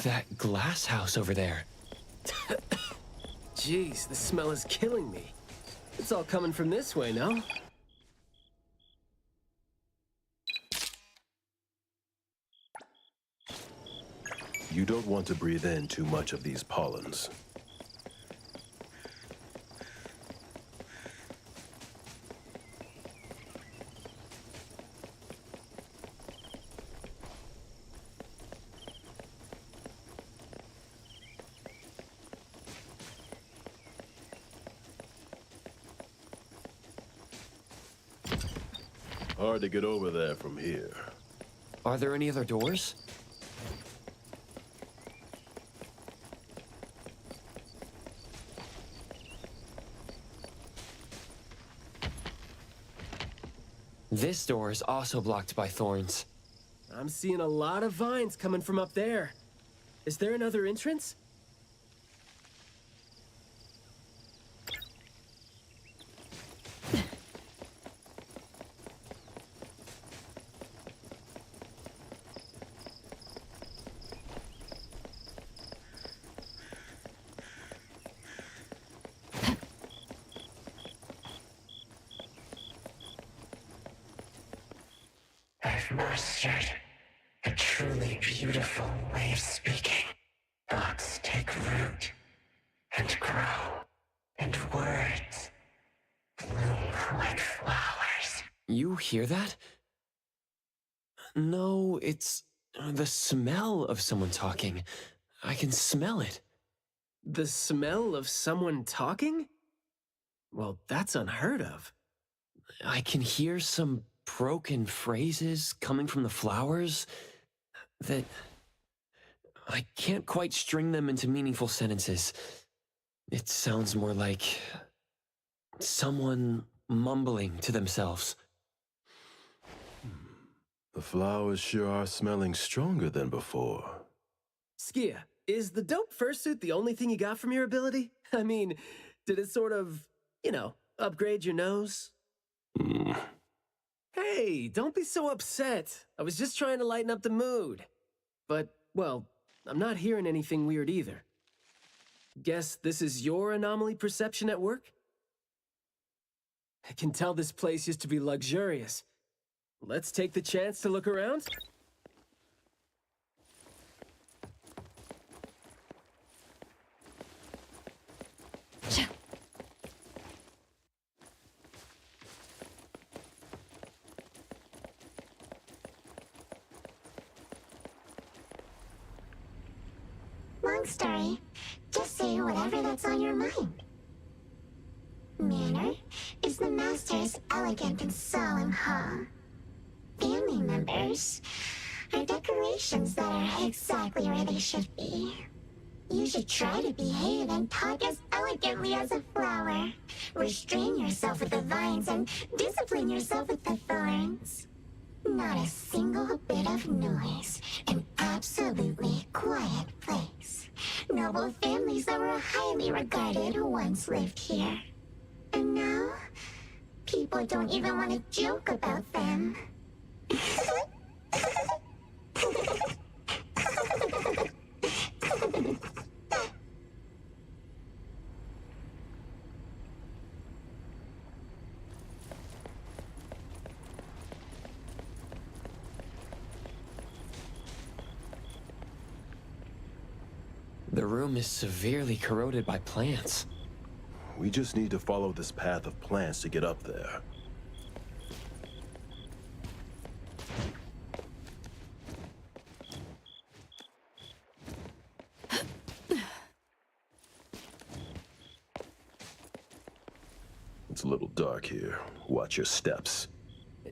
That glass house over there. Jeez, the smell is killing me. It's all coming from this way, no? You don't want to breathe in too much of these pollens. Hard to get over there from here. Are there any other doors? This door is also blocked by thorns. I'm seeing a lot of vines coming from up there. Is there another entrance? I've mastered a truly beautiful way of speaking. Thoughts take root and grow, and words bloom like flowers. You hear that? No, it's the smell of someone talking. I can smell it. The smell of someone talking? Well, that's unheard of. I can hear some broken phrases coming from the flowers that I can't quite string them into meaningful sentences. It sounds more like someone mumbling to themselves. The flowers sure are smelling stronger than before. Skia, is the dope fursuit the only thing you got from your ability? I mean, did it sort of, upgrade your nose? Hey, don't be so upset. I was just trying to lighten up the mood. But, well, I'm not hearing anything weird either. Guess this is your anomaly perception at work? I can tell this place used to be luxurious. Let's take the chance to look around. Long story. Just say whatever that's on your mind. Manner is the master's elegant and solemn hall. Family members are decorations that are exactly where they should be. You should try to behave and talk as elegantly as a flower. Restrain yourself with the vines and discipline yourself with the thorns. Not a single bit of noise. An absolutely quiet place. Noble families that were highly regarded once lived here. And now, people don't even want to joke about them. The room is severely corroded by plants. We just need to follow this path of plants to get up there. It's a little dark here. Watch your steps.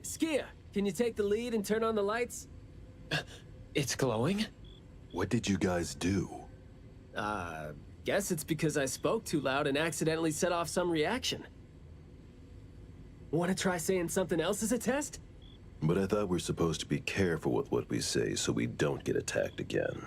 Skia, can you take the lead and turn on the lights? It's glowing? What did you guys do? Guess it's because I spoke too loud and accidentally set off some reaction. Want to try saying something else as a test? But I thought we're supposed to be careful with what we say so we don't get attacked again.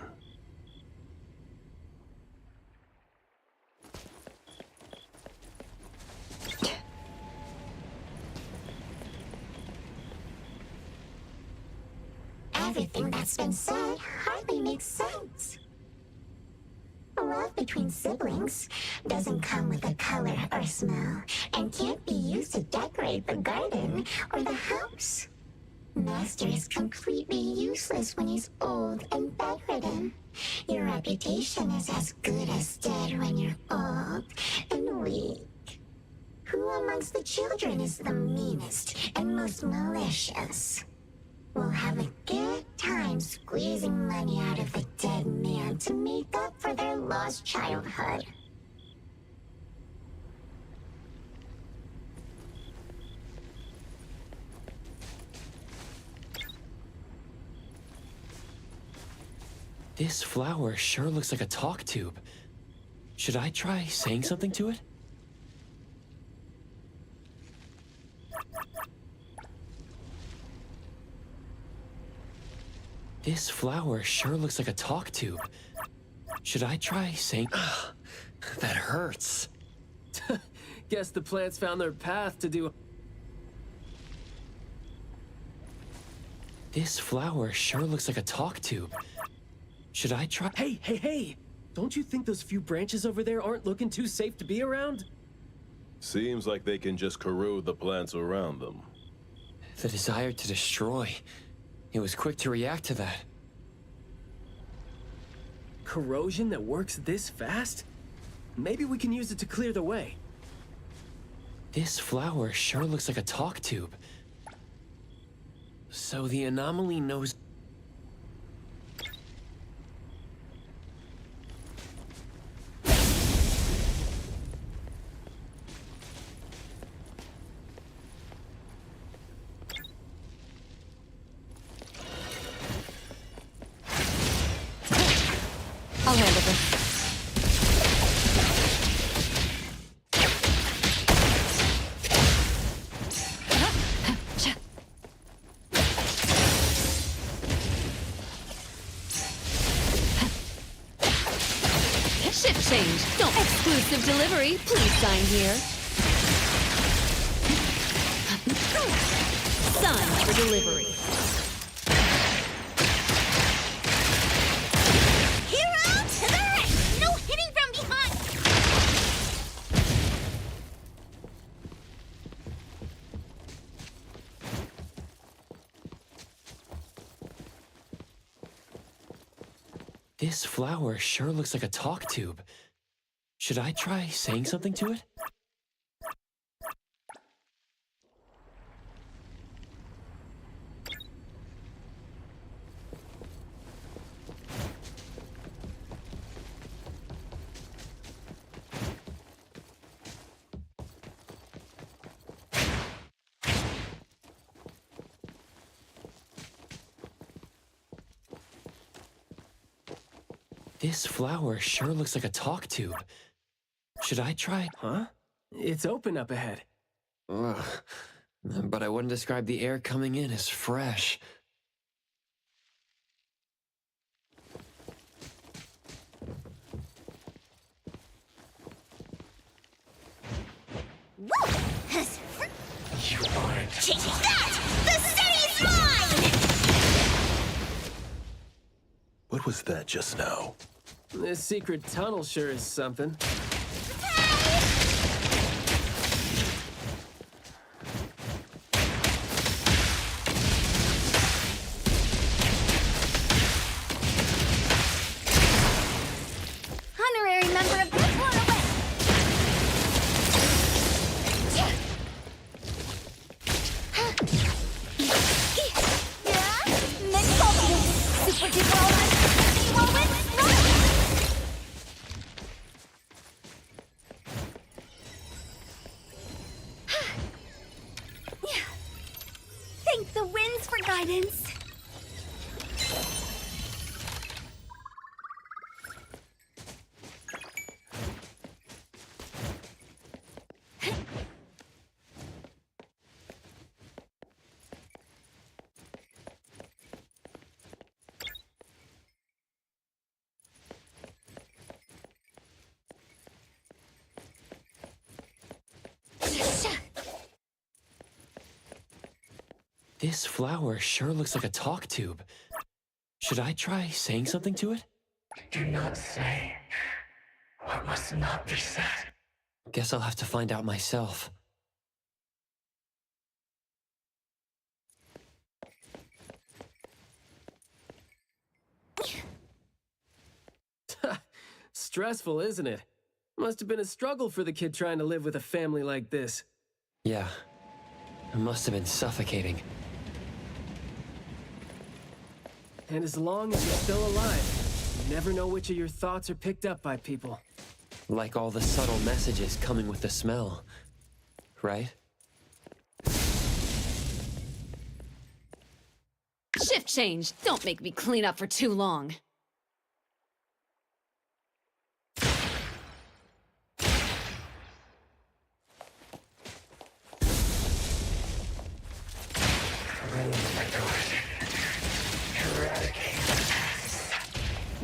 Everything that's been said hardly makes sense. Love between siblings doesn't come with a color or smell and can't be used to decorate the garden or the house. Master is completely useless when he's old and bedridden. Your reputation is as good as dead when you're old and weak. Who amongst the children is the meanest and most malicious? We'll have a good time squeezing money out of a dead man to make up for their lost childhood. This flower sure looks like a talk tube. Should I try saying something to it? This flower sure looks like a talk tube. Should I try saying... That hurts. Guess the plants found their path to do... This flower sure looks like a talk tube. Should I try... Hey! Don't you think those few branches over there aren't looking too safe to be around? Seems like they can just corrode the plants around them. The desire to destroy. It was quick to react to that. Corrosion that works this fast? Maybe we can use it to clear the way. This flower sure looks like a talk tube. So the anomaly knows... I'll handle this. Shift change. Don't. Exclusive delivery. Please sign here. Sign for delivery. Hero to the right! No hitting from behind! This flower sure looks like a talk tube. Should I try saying something to it? This flower sure looks like a talk tube. Should I try? Huh? It's open up ahead. Ugh. But I wouldn't describe the air coming in as fresh. Change that! The city's mine! What was that just now? This secret tunnel sure is something. This flower sure looks like a talk tube. Should I try saying something to it? Do not say what must not be said. Guess I'll have to find out myself. Stressful, isn't it? Must have been a struggle for the kid trying to live with a family like this. Yeah, it must have been suffocating. And as long as you're still alive, you never know which of your thoughts are picked up by people. Like all the subtle messages coming with the smell, right? Shift change. Don't make me clean up for too long.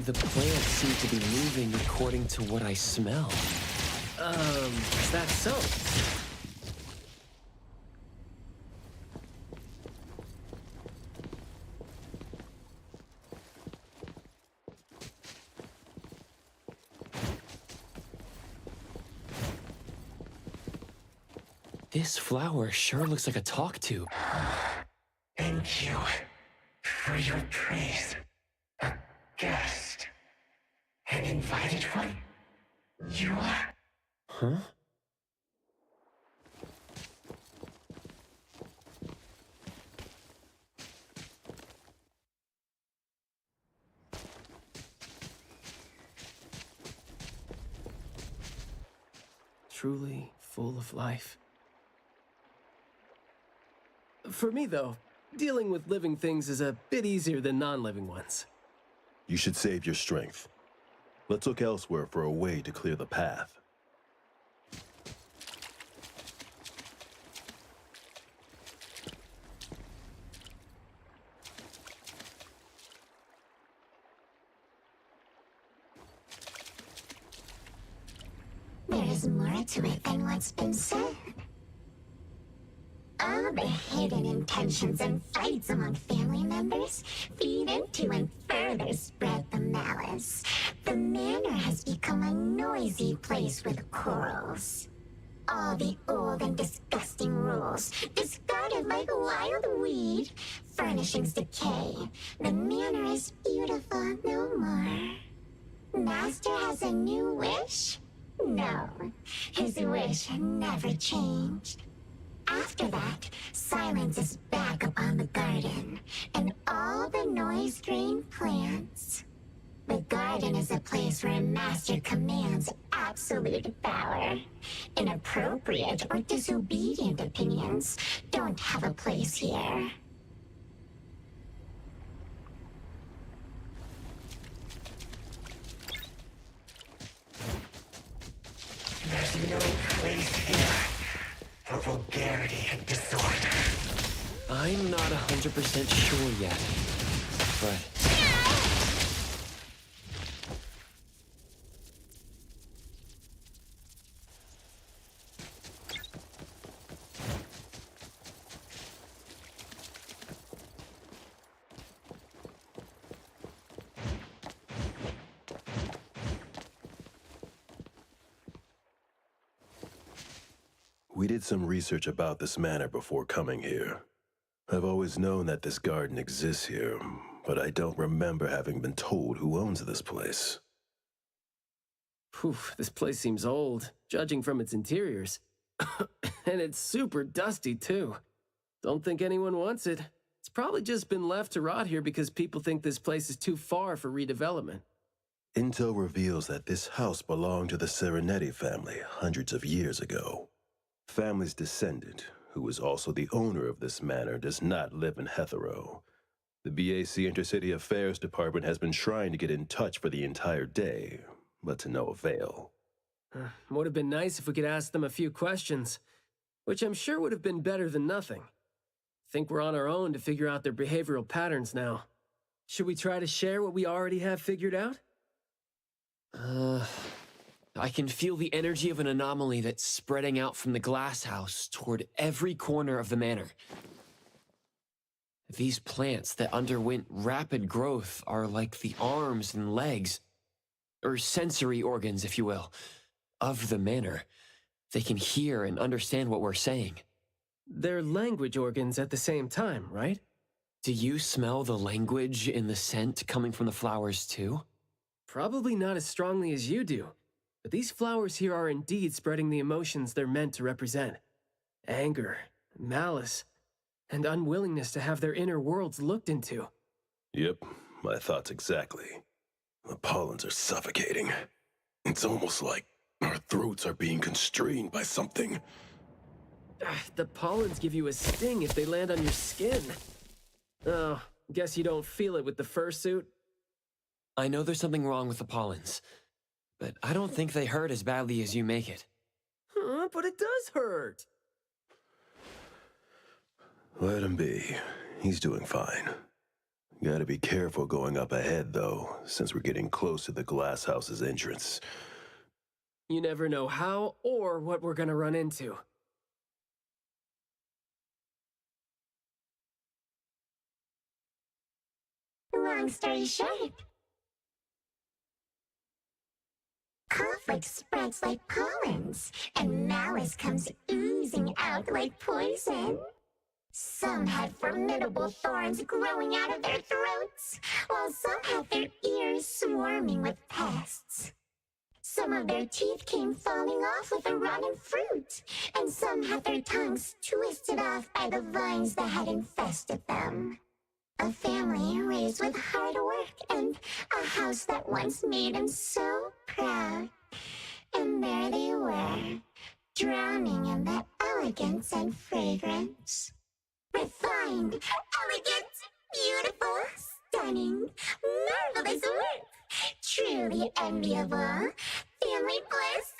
The plants seem to be moving according to what I smell. Is that so? This flower sure looks like a talk tube. Thank you for your praise. A guest. An invited one? You are? Huh? Truly full of life. For me, though, dealing with living things is a bit easier than non-living ones. You should save your strength. Let's look elsewhere for a way to clear the path. There is more to it than what's been said. All the hidden intentions and fights among family members feed into and further spread the malice. The manor has become a noisy place with quarrels. All the old and disgusting rules, discarded like wild weed. Furnishings decay. The manor is beautiful no more. Master has a new wish? No, his wish never changed. After that, silence is back upon the garden, and all the noise-drained plants. The garden is a place where Master commands absolute power. Inappropriate or disobedient opinions don't have a place here. There's no place here for vulgarity and disorder. I'm not 100% sure yet, but... We did some research about this manor before coming here. I've always known that this garden exists here, but I don't remember having been told who owns this place. Phew, this place seems old, judging from its interiors. And it's super dusty, too. Don't think anyone wants it. It's probably just been left to rot here because people think this place is too far for redevelopment. Intel reveals that this house belonged to the Serenetti family hundreds of years ago. Family's descendant, who was also the owner of this manor, does not live in Heathrow. The BAC Intercity Affairs Department has been trying to get in touch for the entire day, but to no avail. Would have been nice if we could ask them a few questions, which I'm sure would have been better than nothing. Think we're on our own to figure out their behavioral patterns now. Should we try to share what we already have figured out? I can feel the energy of an anomaly that's spreading out from the glass house toward every corner of the manor. These plants that underwent rapid growth are like the arms and legs, or sensory organs, if you will, of the manor. They can hear and understand what we're saying. They're language organs at the same time, right? Do you smell the language in the scent coming from the flowers too? Probably not as strongly as you do, but these flowers here are indeed spreading the emotions they're meant to represent. Anger, malice, and unwillingness to have their inner worlds looked into. Yep, my thoughts exactly. The pollens are suffocating. It's almost like our throats are being constrained by something. The pollens give you a sting if they land on your skin. Oh, guess you don't feel it with the fursuit? I know there's something wrong with the pollens, but I don't think they hurt as badly as you make it. Huh, but it does hurt. Let him be. He's doing fine. Gotta be careful going up ahead, though, since we're getting close to the glass house's entrance. You never know how or what we're gonna run into. Long story short, conflict spreads like pollens, and malice comes oozing out like poison. Some had formidable thorns growing out of their throats, while some had their ears swarming with pests. Some of their teeth came falling off with the rotten fruit, and some had their tongues twisted off by the vines that had infested them. A family raised with hard work and a house that once made them so proud. And there they were, drowning in that elegance and fragrance. Refined, elegant, beautiful, stunning, marvelous work. Truly enviable. Family bliss,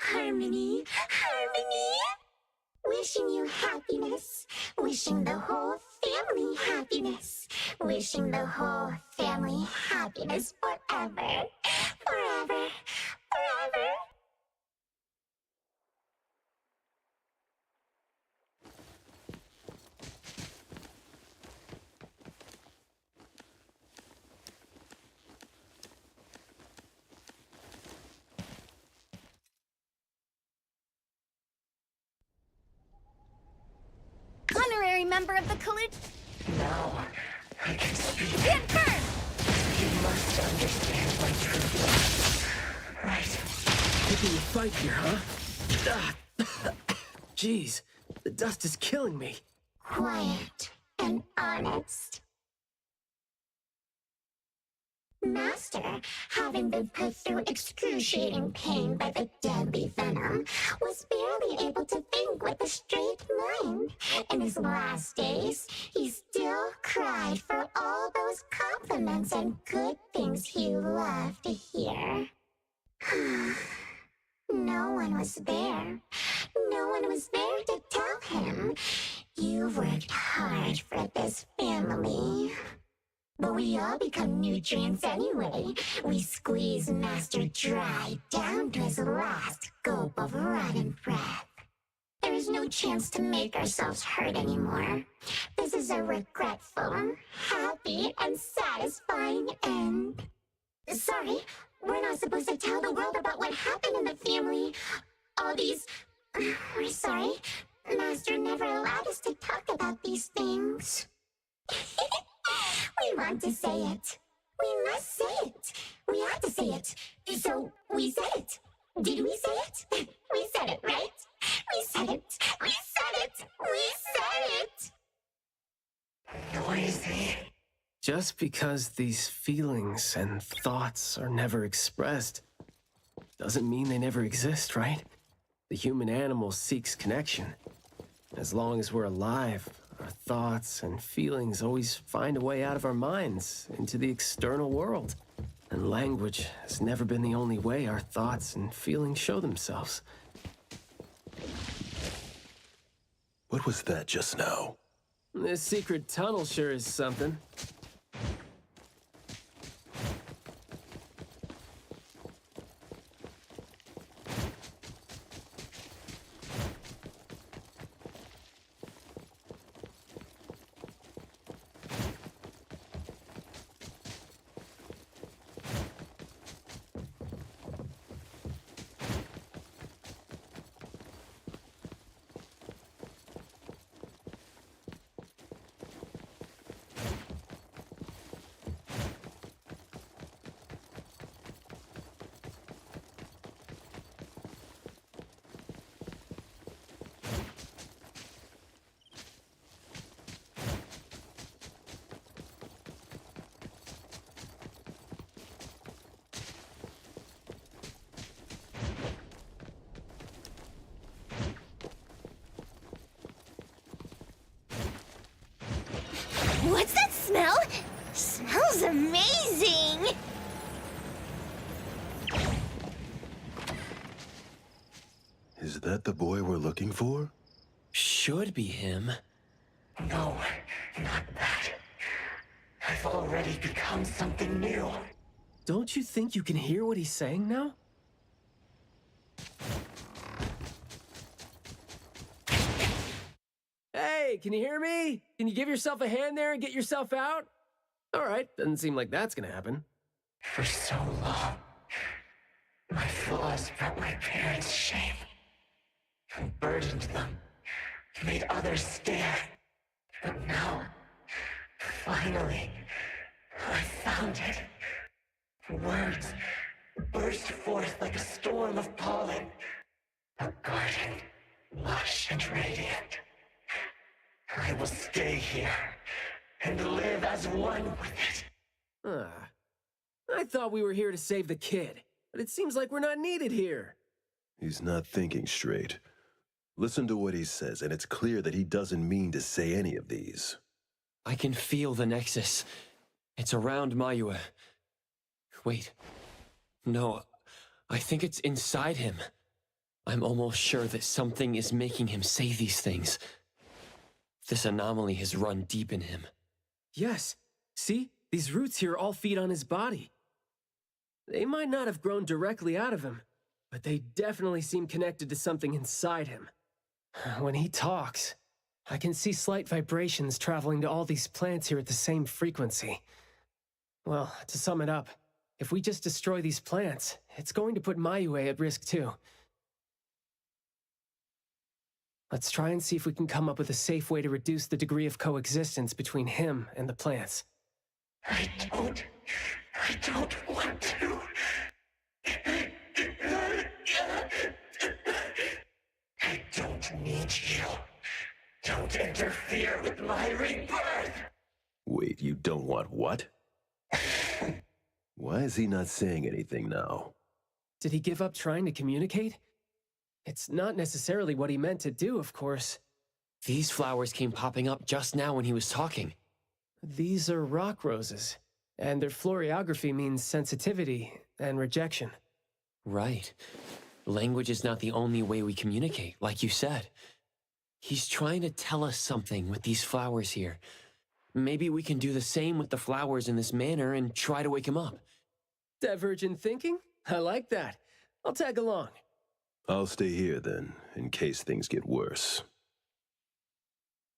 harmony, harmony. Wishing you happiness, wishing the whole family happiness, wishing the whole family happiness forever, forever, forever. Honorary member of the collision. Now I can speak. Confirm! You must understand my true feelings, right? Picking a fight here, huh? Jeez, the dust is killing me. Quiet and honest. Master, having been put through excruciating pain by the deadly venom, was barely able to think with a straight mind. In his last days, he still cried for all those compliments and good things he loved to hear. No one was there. No one was there to tell him, "You worked hard for this family." But we all become nutrients anyway. We squeeze Master dry down to his last gulp of rotten breath. There is no chance to make ourselves hurt anymore. This is a regretful, happy, and satisfying end. Sorry, we're not supposed to tell the world about what happened in the family. All these... We're sorry. Master never allowed us to talk about these things. We want to say it. We must say it. We have to say it. So we said it. Did we say it? We said it, right? We said it. We said it. We said it. Noisy. Just because these feelings and thoughts are never expressed doesn't mean they never exist, right? The human animal seeks connection. As long as we're alive, our thoughts and feelings always find a way out of our minds into the external world. And language has never been the only way our thoughts and feelings show themselves. What was that just now? This secret tunnel sure is something. that the boy we're looking for? Should be him. No, not that. I've already become something new. Don't you think you can hear what he's saying now? Hey, can you hear me? Can you give yourself a hand there and get yourself out? All right, doesn't seem like that's gonna happen. For so long, my flaws brought my parents shame. And burdened them, made others stare. But now, finally, I found it. Words burst forth like a storm of pollen. A garden, lush and radiant. I will stay here and live as one with it. I thought we were here to save the kid, but it seems like we're not needed here. He's not thinking straight. Listen to what he says, and it's clear that he doesn't mean to say any of these. I can feel the Nexus. It's around Mayue. Wait. No, I think it's inside him. I'm almost sure that something is making him say these things. This anomaly has run deep in him. Yes. See? These roots here all feed on his body. They might not have grown directly out of him, but they definitely seem connected to something inside him. When he talks, I can see slight vibrations traveling to all these plants here at the same frequency. Well, to sum it up, if we just destroy these plants, it's going to put Mayue at risk too. Let's try and see if we can come up with a safe way to reduce the degree of coexistence between him and the plants. I don't want to. I don't need you. Don't interfere with my rebirth. Wait, you don't want what? Why is he not saying anything now? Did he give up trying to communicate? It's not necessarily what he meant to do, of course. These flowers came popping up just now when he was talking. These are rock roses, and their florography means sensitivity and rejection. Right. Language is not the only way we communicate, like you said. He's trying to tell us something with these flowers here. Maybe we can do the same with the flowers in this manner and try to wake him up. Divergent thinking? I like that. I'll tag along. I'll stay here then, in case things get worse.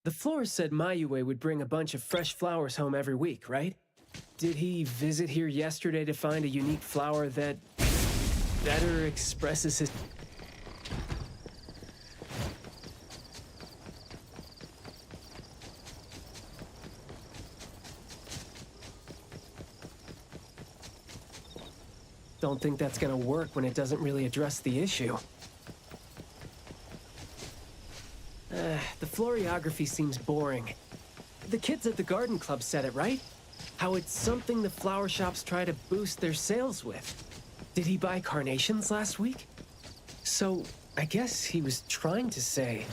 The florist said Mayue would bring a bunch of fresh flowers home every week, right? Did he visit here yesterday to find a unique flower that better expresses his... Don't think that's gonna work when it doesn't really address the issue. The florography seems boring. The kids at the garden club said it, right? How it's something the flower shops try to boost their sales with. Did he buy carnations last week? So, I guess he was trying to say...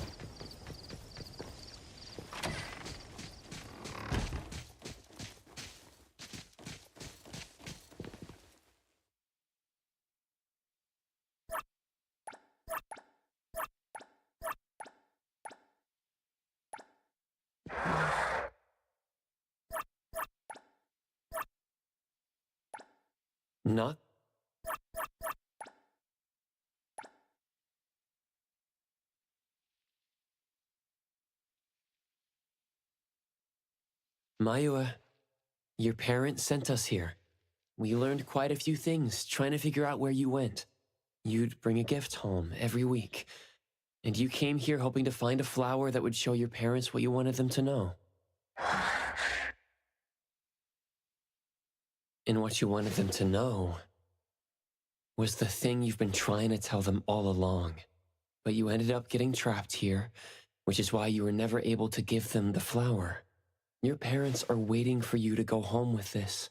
Not? Mayue, your parents sent us here. We learned quite a few things trying to figure out where you went. You'd bring a gift home every week. And you came here hoping to find a flower that would show your parents what you wanted them to know. And what you wanted them to know was the thing you've been trying to tell them all along. But you ended up getting trapped here, which is why you were never able to give them the flower. Your parents are waiting for you to go home with this.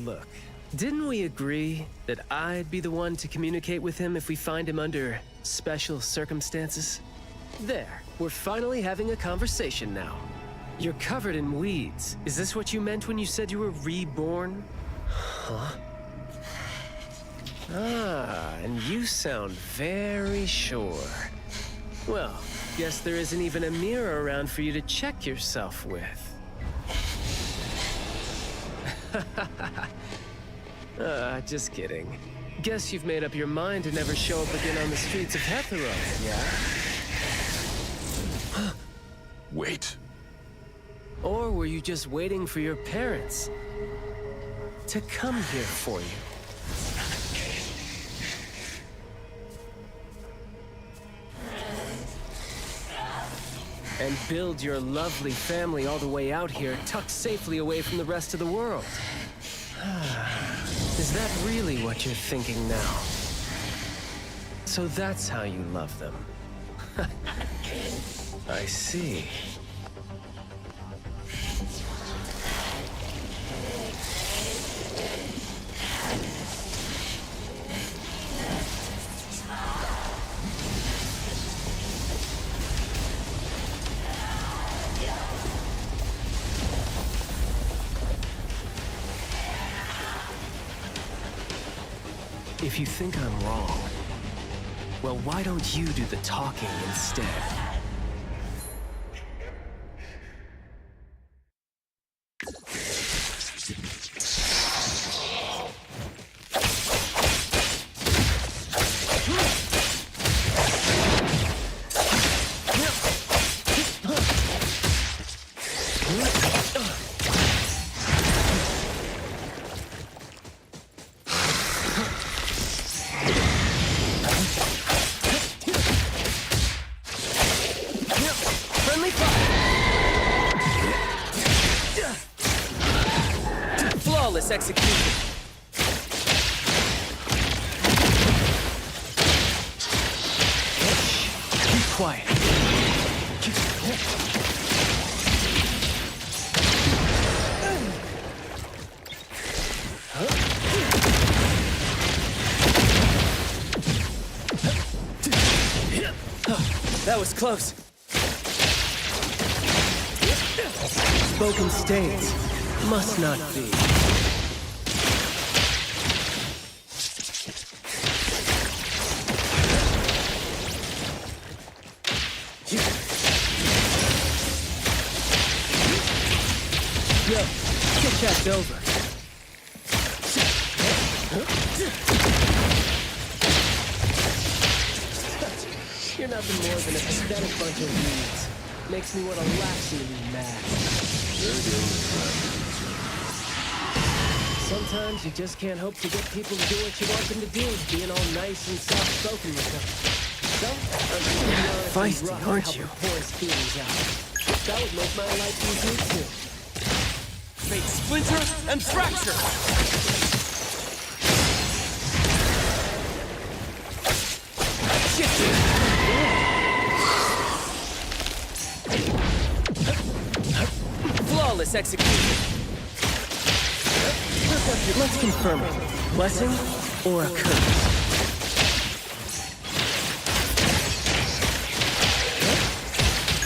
Look, Didn't we agree that I'd be the one to communicate with him if we find him under special circumstances? There, we're finally having a conversation now. You're covered in weeds. Is this what you meant when you said you were reborn? Huh? Ah, and you sound very sure. Well, guess there isn't even a mirror around for you to check yourself with. Just kidding. Guess you've made up your mind to never show up again on the streets of Hetero, yeah? Wait. Or were you just waiting for your parents to come here for you? And build your lovely family all the way out here, tucked safely away from the rest of the world. Is that really what you're thinking now? So that's how you love them. I see. If you think I'm wrong, well, why don't you do the talking instead? Flawless execution. Keep quiet. That was close. Spoken states must not be. Yo, CapCut's over. You're nothing more than a pathetic bunch of weeds. Makes me want to lash you to be mad. Sometimes you just can't hope to get people to do what you want them to do, being all nice and soft-spoken with them. So, I'm feisty, aren't you? Poorest feelings out. That would make my life easier too. Fate splinter and fracture! Flawless execution. Let's confirm it. Blessing or a curse?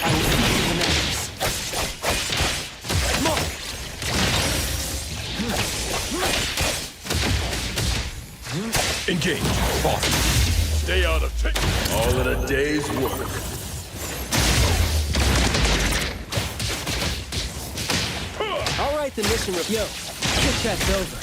I will feed the measures. Engage. Boss. Stay out of touch. All in a day's work. All right, the mission review. Yo, CapCut's over.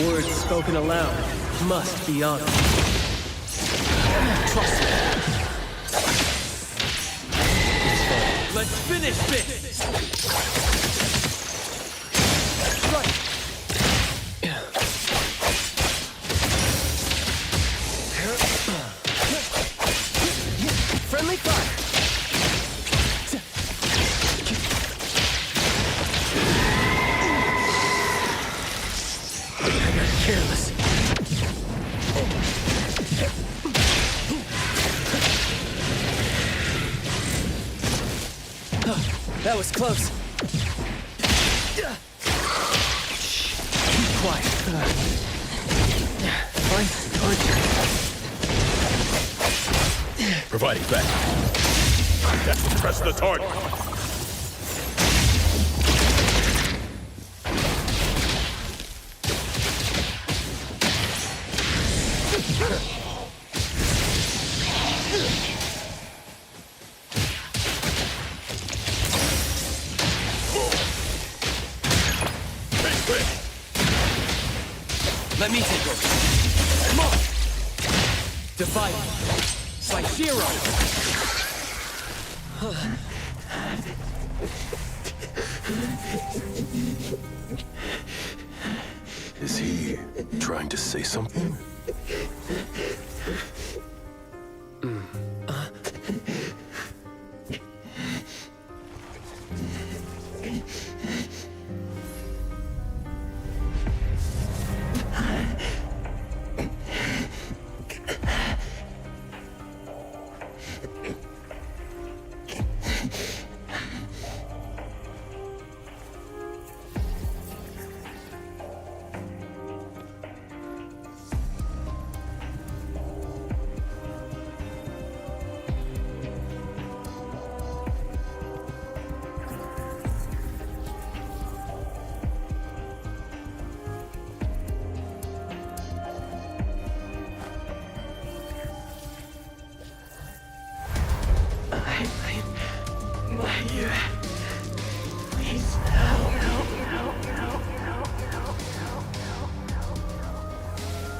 Words spoken aloud must be honored. Trust me. Let's finish this! Right. Friendly fire. That was close. Shh. Keep quiet. Find the target. Providing back. Press the target. Let me take over. Come on! Divide. By zero. Is he trying to say something?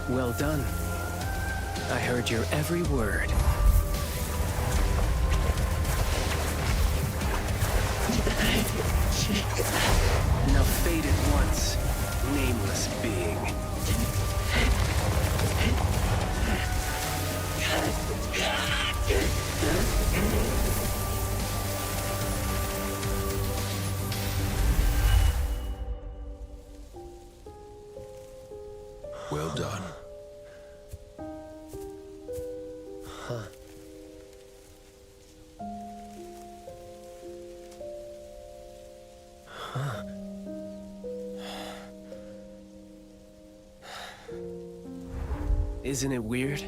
Well done. I heard your every word. Now fade at once, nameless being. Well done. Huh. Huh. Isn't it weird?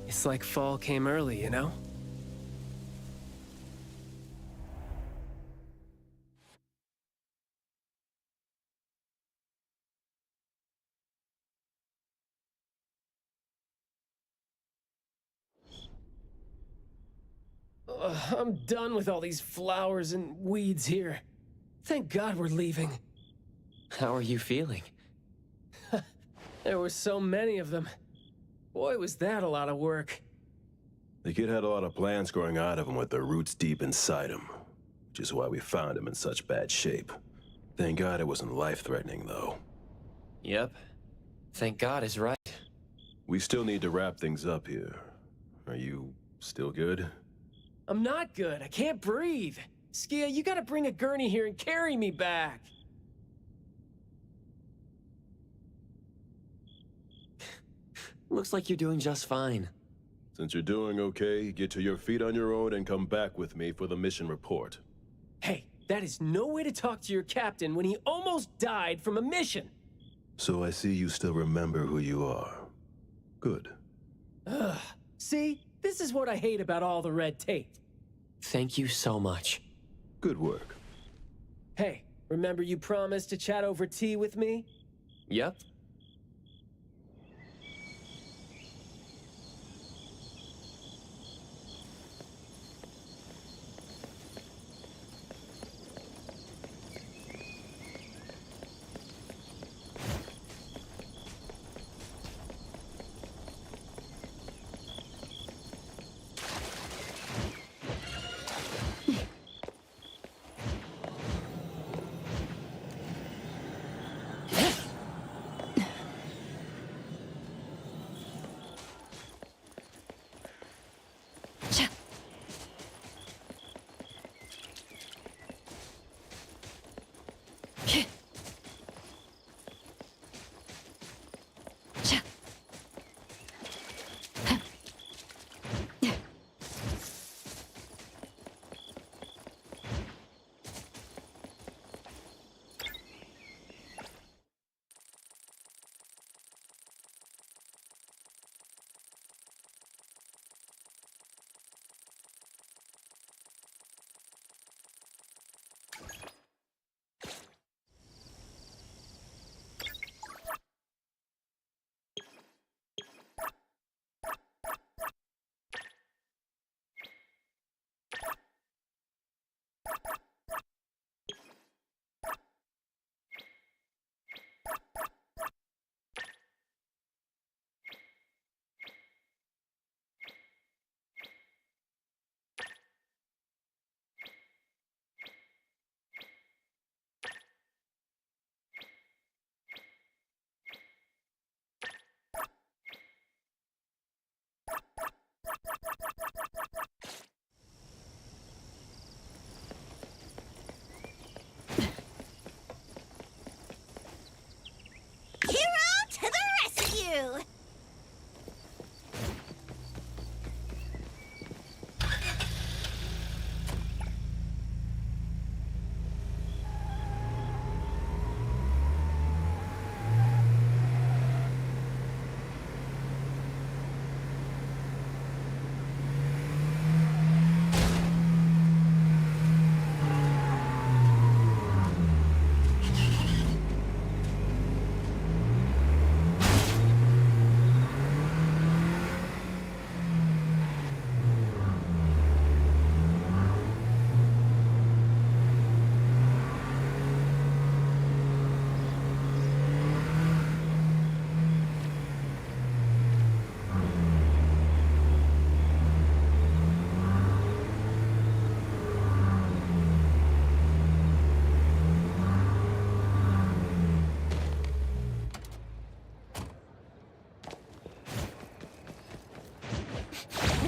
It's like fall came early, you know? I'm done with all these flowers and weeds here. Thank God we're leaving. How are you feeling? There were so many of them. Boy, was that a lot of work. The kid had a lot of plants growing out of him with their roots deep inside him, which is why we found him in such bad shape. Thank God it wasn't life-threatening, though. Yep. Thank God is right. We still need to wrap things up here. Are you still good? I'm not good. I can't breathe. Skia, you gotta bring a gurney here and carry me back. Looks like you're doing just fine. Since you're doing okay, get to your feet on your own and come back with me for the mission report. Hey, that is no way to talk to your captain when he almost died from a mission. So I see you still remember who you are. Good. Ugh. See? This is what I hate about all the red tape. Thank you so much. Good work. Hey, remember you promised to chat over tea with me? Yep.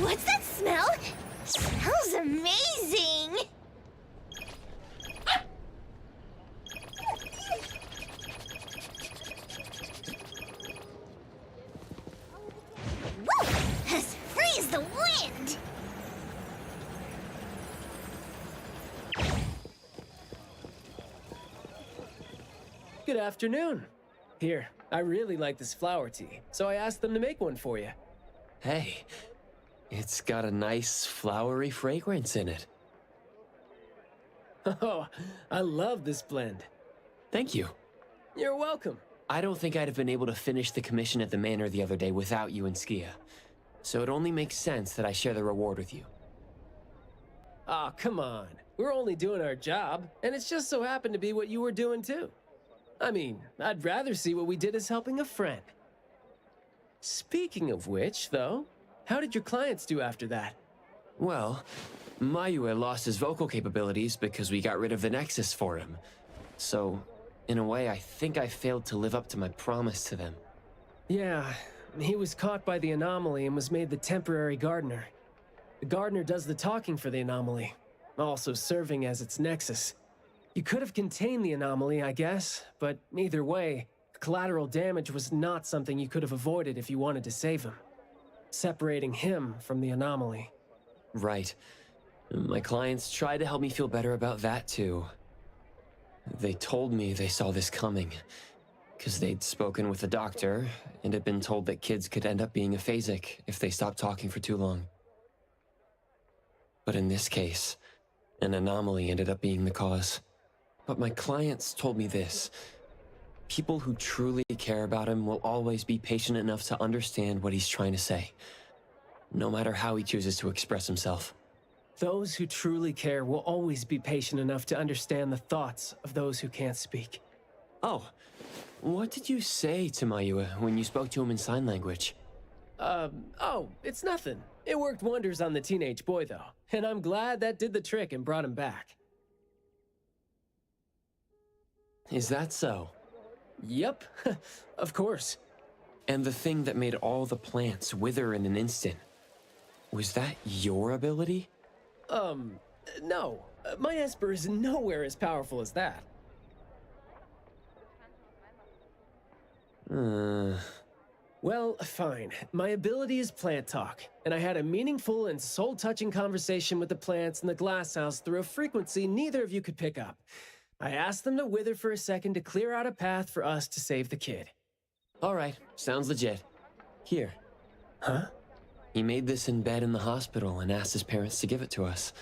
What's that smell? Smells amazing! Woo! As free as the wind! Good afternoon. Here, I really like this flower tea, so I asked them to make one for you. Hey, it's got a nice flowery fragrance in it. Oh, I love this blend. Thank you. You're welcome. I don't think I'd have been able to finish the commission at the manor the other day without you and Skia. So it only makes sense that I share the reward with you. Aw, come on. We're only doing our job, and it's just so happened to be what you were doing too. I mean, I'd rather see what we did as helping a friend. Speaking of which, though, how did your clients do after that? Well, Mayue lost his vocal capabilities because we got rid of the Nexus for him. So, in a way, I think I failed to live up to my promise to them. Yeah, he was caught by the anomaly and was made the temporary gardener. The gardener does the talking for the anomaly, also serving as its nexus. You could have contained the anomaly, I guess, but either way, collateral damage was not something you could have avoided if you wanted to save him. Separating him from the anomaly. Right. My clients tried to help me feel better about that, too. They told me they saw this coming, because they'd spoken with the doctor and had been told that kids could end up being aphasic if they stopped talking for too long. But in this case, an anomaly ended up being the cause. But my clients told me this. People who truly care about him will always be patient enough to understand what he's trying to say, no matter how he chooses to express himself. Those who truly care will always be patient enough to understand the thoughts of those who can't speak. Oh, what did you say to Mayue when you spoke to him in sign language? Oh, it's nothing. It worked wonders on the teenage boy, though, and I'm glad that did the trick and brought him back. Is that so? Yep, of course. And the thing that made all the plants wither in an instant, was that your ability? No. My Esper is nowhere as powerful as that. Well, fine. My ability is plant talk, and I had a meaningful and soul-touching conversation with the plants in the glass house through a frequency neither of you could pick up. I asked them to wither for a second to clear out a path for us to save the kid. All right, sounds legit. Here. Huh? He made this in bed in the hospital and asked his parents to give it to us.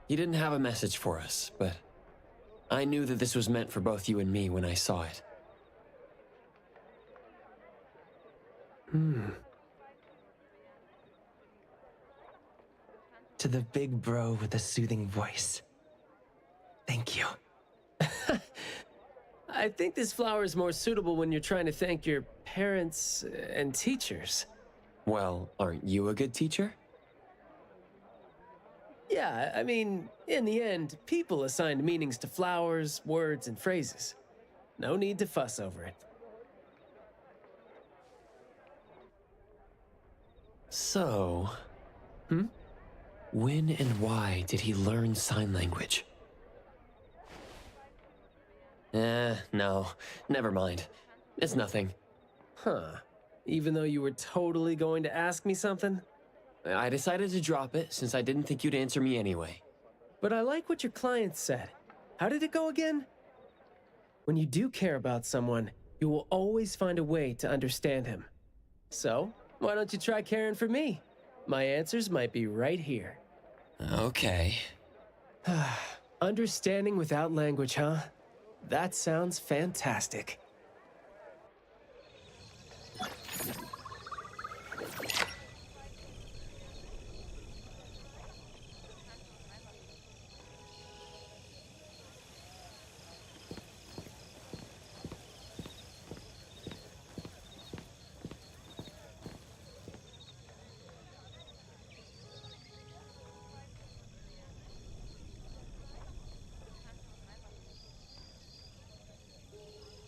He didn't have a message for us, but I knew that this was meant for both you and me when I saw it. To the big bro with a soothing voice. Thank you. I think this flower is more suitable when you're trying to thank your parents and teachers. Well, aren't you a good teacher? Yeah, I mean, in the end, people assigned meanings to flowers, words, and phrases. No need to fuss over it. So... When and why did he learn sign language? No. Never mind. It's nothing. Huh. Even though you were totally going to ask me something? I decided to drop it since I didn't think you'd answer me anyway. But I like what your client said. How did it go again? When you do care about someone, you will always find a way to understand him. So, why don't you try caring for me? My answers might be right here. Okay. Understanding without language, huh? That sounds fantastic.